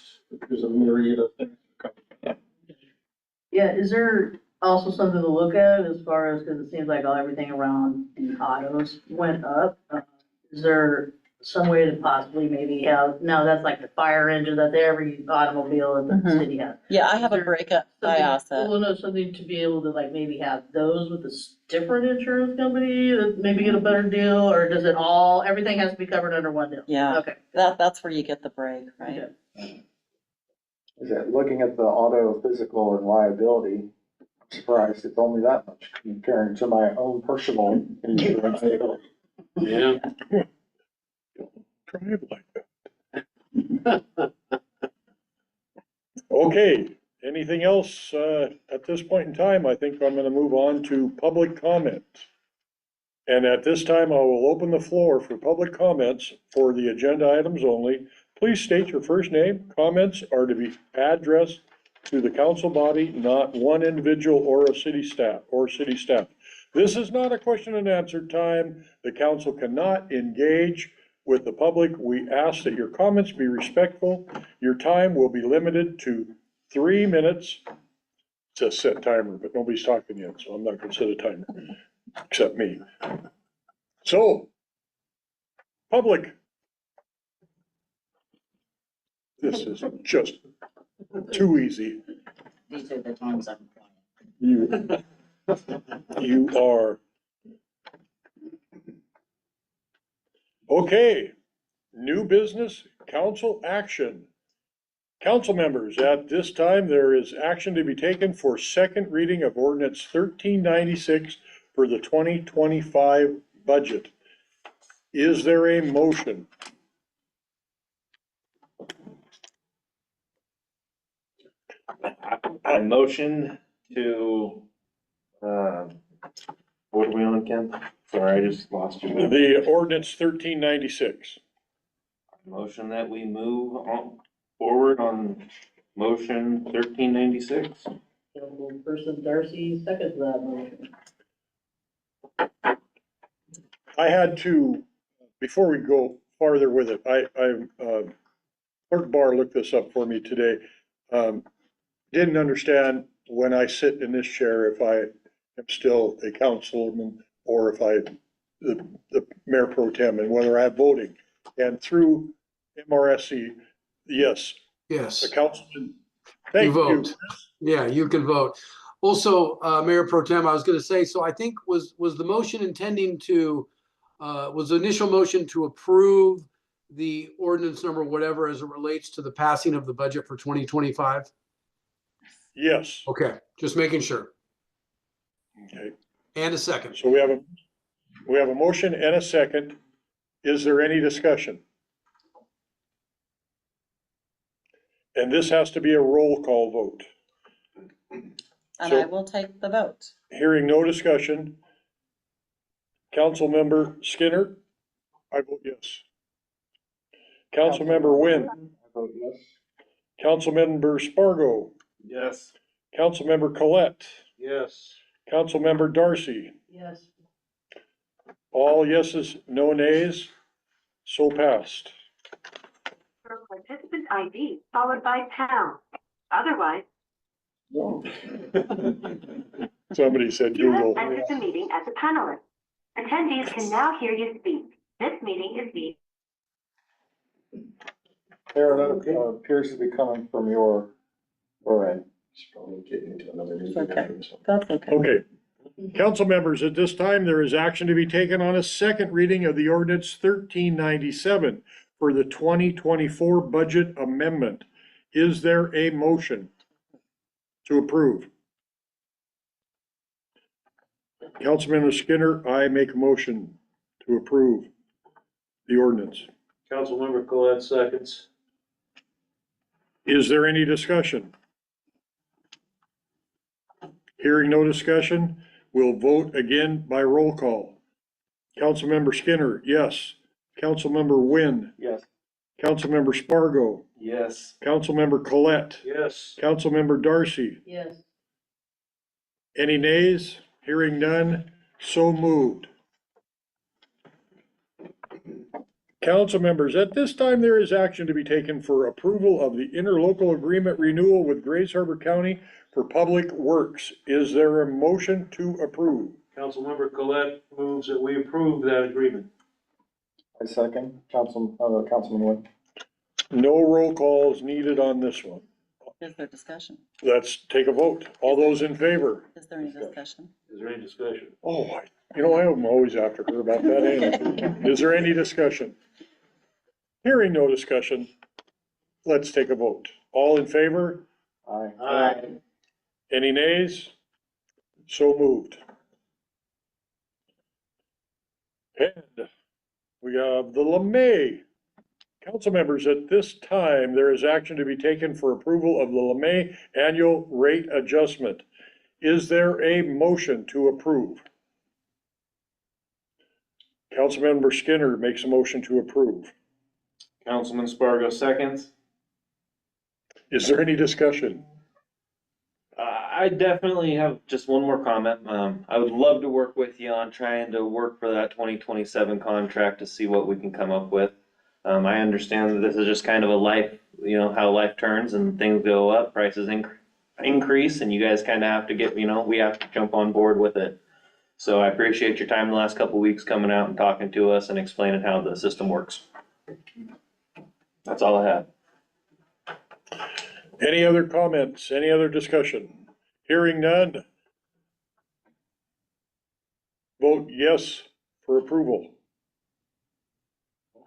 there's a myriad of things. Yeah, is there also something to look at as far as, because it seems like everything around the autos went up? Is there some way to possibly maybe have, no, that's like the fire engine that every automobile in the Mhm. city has. Yeah, I have a Is there breakup by something- asset. Well, no, something to be able to like maybe have those with a different insurance company that maybe get a better deal, or does it all, everything has to be covered under one deal? Yeah, Okay. that's where you get the break, right? Okay. Is that looking at the auto, physical and liability, I'm surprised it's only that much comparing to my own personal insurance. Yeah. Drive like that. Okay, any anything else, at this point in time, I think I'm gonna move on to public comment. And at this time, I will open the floor for public comments for the agenda items only. Please state your first name. Comments are to be addressed to the council body, not one individual or a city staff. This is not a question and answer time. The council cannot engage with the public. We ask that your comments be respectful. Your time will be limited to 3 minutes. It's a set timer, but nobody's talking yet, so I'm not gonna set a timer, except me. So, public. This is just too easy. These are the times I'm You are. Okay, new business, council action. Council members, at this time, there is action to be taken for second reading of ordinance 1396 for the 2025 budget. Is there a motion? I motion to, what are we on, Ken? Sorry, I just lost you. The ordinance 1396. Motion that we move on forward on motion 1396. Councilperson Darcy seconds that motion. I had to, before we go farther with it, Clerk Barr looked this up for me today. Didn't understand when I sit in this chair if I am still a councilman or if the mayor pro tem, and whether I have voting. And through MRSC, yes, Yes, the councilman, you thank you. vote. Yeah, you can vote. Also, Mayor Pro Tem, I was gonna say, so I think was the motion intending to, was the initial motion to approve the ordinance number, whatever, as it relates to the passing of the budget for 2025? Yes, Okay, just making sure. okay. And a second. So we have a motion and a second. Is there any discussion? And this has to be a roll call vote. And I will take the vote. Hearing no discussion. Councilmember Skinner? I vote yes. Councilmember Wynn? I vote yes. Councilmember Spargo? Yes. Councilmember Colette? Yes. Councilmember Darcy? Yes. All yeses, no nays, so passed. For participant ID followed by pound. Otherwise, Somebody said you Google. have entered the meeting as a panelist. Attendees can now hear you speak. This meeting is being. Karen, that appears to be coming from your end. It's probably getting into another meeting Okay. after this one. That's okay. Okay. Council members, at this time, there is action to be taken on a second reading of the ordinance 1397 for the 2024 budget amendment. Is there a motion to approve? Councilmember Skinner, I make a motion to approve the ordinance. Councilmember Colette seconds. Is there any discussion? Hearing no discussion, we'll vote again by roll call. Councilmember Skinner, yes. Councilmember Wynn, Yes. Councilmember Spargo, Yes. Councilmember Colette, Yes. Councilmember Darcy. Yes. Any nays? Hearing none, so moved. Council members, at this time, there is action to be taken for approval of the interlocal agreement renewal with Grays Harbor County for Public Works. Is there a motion to approve? Councilmember Colette moves that we approve that agreement. I second, Councilman Wynn. No roll calls needed on this one. Is there discussion? Let's take a vote. All those in favor? Is there any discussion? Is there any discussion? Oh, I'm always after her about that, ain't I? Is there any discussion? Hearing no discussion, let's take a vote. All in favor? Aye. Aye. Any nays? So moved. And we have the LeMay Council members, at this time, there is action to be taken for approval of the LeMay annual rate adjustment. Is there a motion to approve? Councilmember Skinner makes a motion to approve. Councilman Spargo seconds. Is there any discussion? I definitely have just one more comment. I would love to work with you on trying to work for that 2027 contract to see what we can come up with. I understand that this is just kind of a life, how life turns and things go up, prices increase, and you guys kind of have to get, we have to jump on board with it. So I appreciate your time the last couple of weeks coming out and talking to us and explaining how the system works. That's all I have. Any other comments? Any other discussion? Hearing none. Vote yes for approval.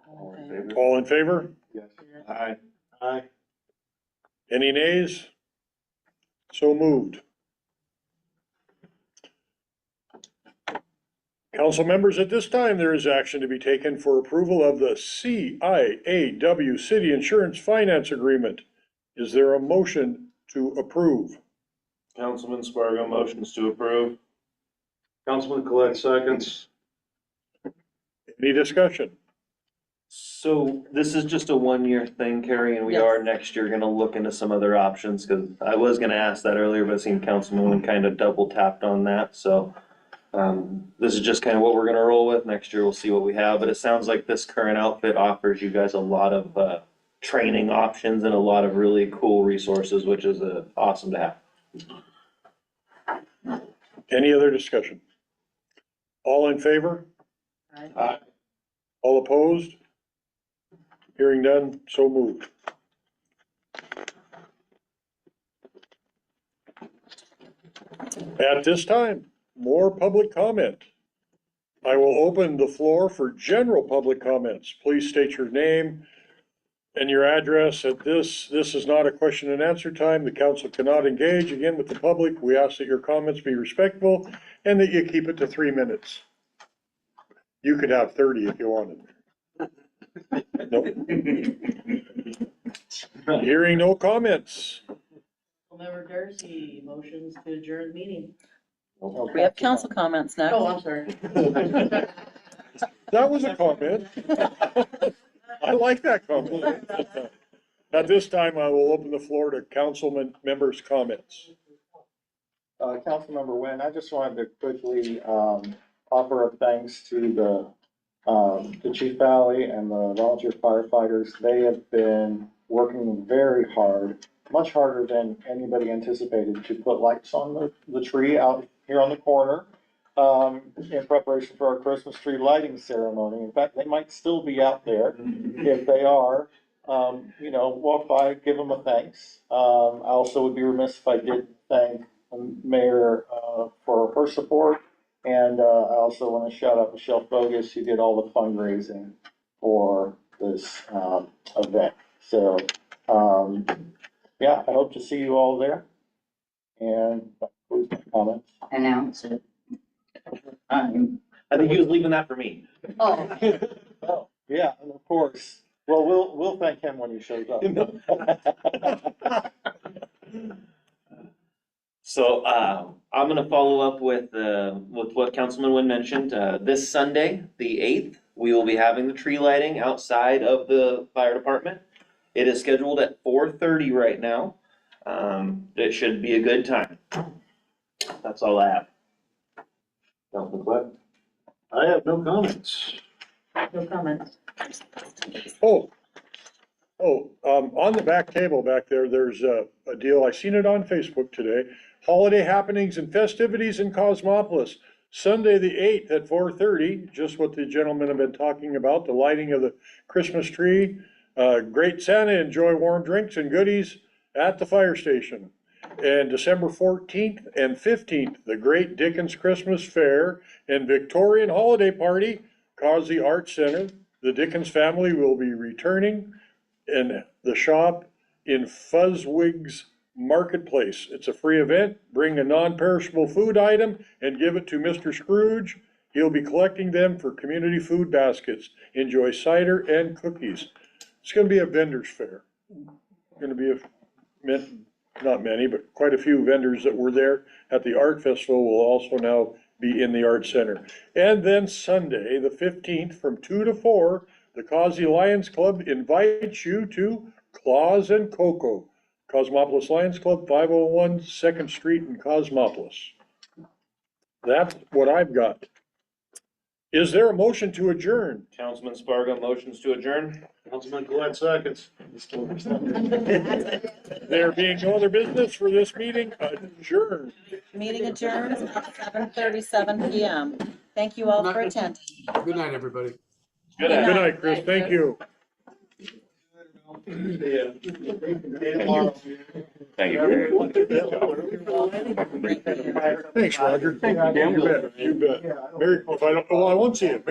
All in favor? All in favor? Yes. Aye. Aye. Any nays? So moved. Council members, at this time, there is action to be taken for approval of the CIAW City Insurance Finance Agreement. Is there a motion to approve? Councilman Spargo motions to approve. Councilman Colette seconds. Any discussion? So this is just a 1-year thing, Carrie, and we Yes. are next year gonna look into some other options, because I was gonna ask that earlier, but it seemed Councilman kind of double tapped on that, so. This is just kind of what we're gonna roll with. Next year we'll see what we have, but it sounds like this current outfit offers you guys a lot of, training options and a lot of really cool resources, which is, awesome to have. Any other discussion? All in favor? Aye. All opposed? Hearing none, so moved. At this time, more public comment. I will open the floor for general public comments. Please state your name and your address. At this is not a question and answer time. The council cannot engage again with the public. We ask that your comments be respectful and that you keep it to 3 minutes. You could have 30 if you wanted. Nope. Hearing no comments. Member Darcy motions to adjourn the meeting. We have council comments now. Oh, I'm sorry. That was a comment. I like that comment. At this time, I will open the floor to councilman members' comments. Councilmember Nguyen, I just wanted to quickly, offer up thanks to the Chief Valley and the volunteer firefighters. They have been working very hard, much harder than anybody anticipated, to put lights on the tree out here on the corner, in preparation for our Christmas tree lighting ceremony. In fact, they might still be out there. If they are, walk by, give them a thanks. I also would be remiss if I did thank Mayor, for her support. And, I also want to shout out Michelle Bogus, who did all the fundraising for this, event. So, I hope to see you all there. And that concludes my comments. Announce it. I think he was leaving that for me. Oh, Oh, yeah, and of course. Well, we'll thank him when he shows up. So, I'm gonna follow up with what Councilman Nguyen mentioned. This Sunday, the 8th, we will be having the tree lighting outside of the fire department. It is scheduled at 4:30 right now. It should be a good time. That's all I have. Councilman Colette? I have no comments. No comments. On the back table back there, there's a deal. I seen it on Facebook today. Holiday happenings and festivities in Cosmopolis. Sunday, the 8th at 4:30, just what the gentlemen have been talking about, the lighting of the Christmas tree. Great Santa, enjoy warm drinks and goodies at the fire station. And December 14th and 15th, the Great Dickens Christmas Fair and Victorian Holiday Party, Causey Arts Center. The Dickens family will be returning in the shop in Fuzzwig's Marketplace. It's a free event. Bring a non-perishable food item and give it to Mr. Scrooge. He'll be collecting them for community food baskets. Enjoy cider and cookies. It's gonna be a vendors fair. Gonna be not many, but quite a few vendors that were there at the art festival will also now be in the art center. And then Sunday, the 15th, from 2 to 4, the Causey Lions Club invites you to Claus and Coco. Cosmopolis Lions Club, 501 2nd Street in Cosmopolis. That's what I've got. Is there a motion to adjourn? Councilman Spargo motions to adjourn. Councilman Glenn seconds. There being no other business for this meeting, adjourn. Meeting adjourns at 7:37 PM. Thank you all for attending. Good night, everybody. Good night, Chris. Thank you. Thank you. Thanks, Roger. You bet. Merry, if I don't, well, I won't see you.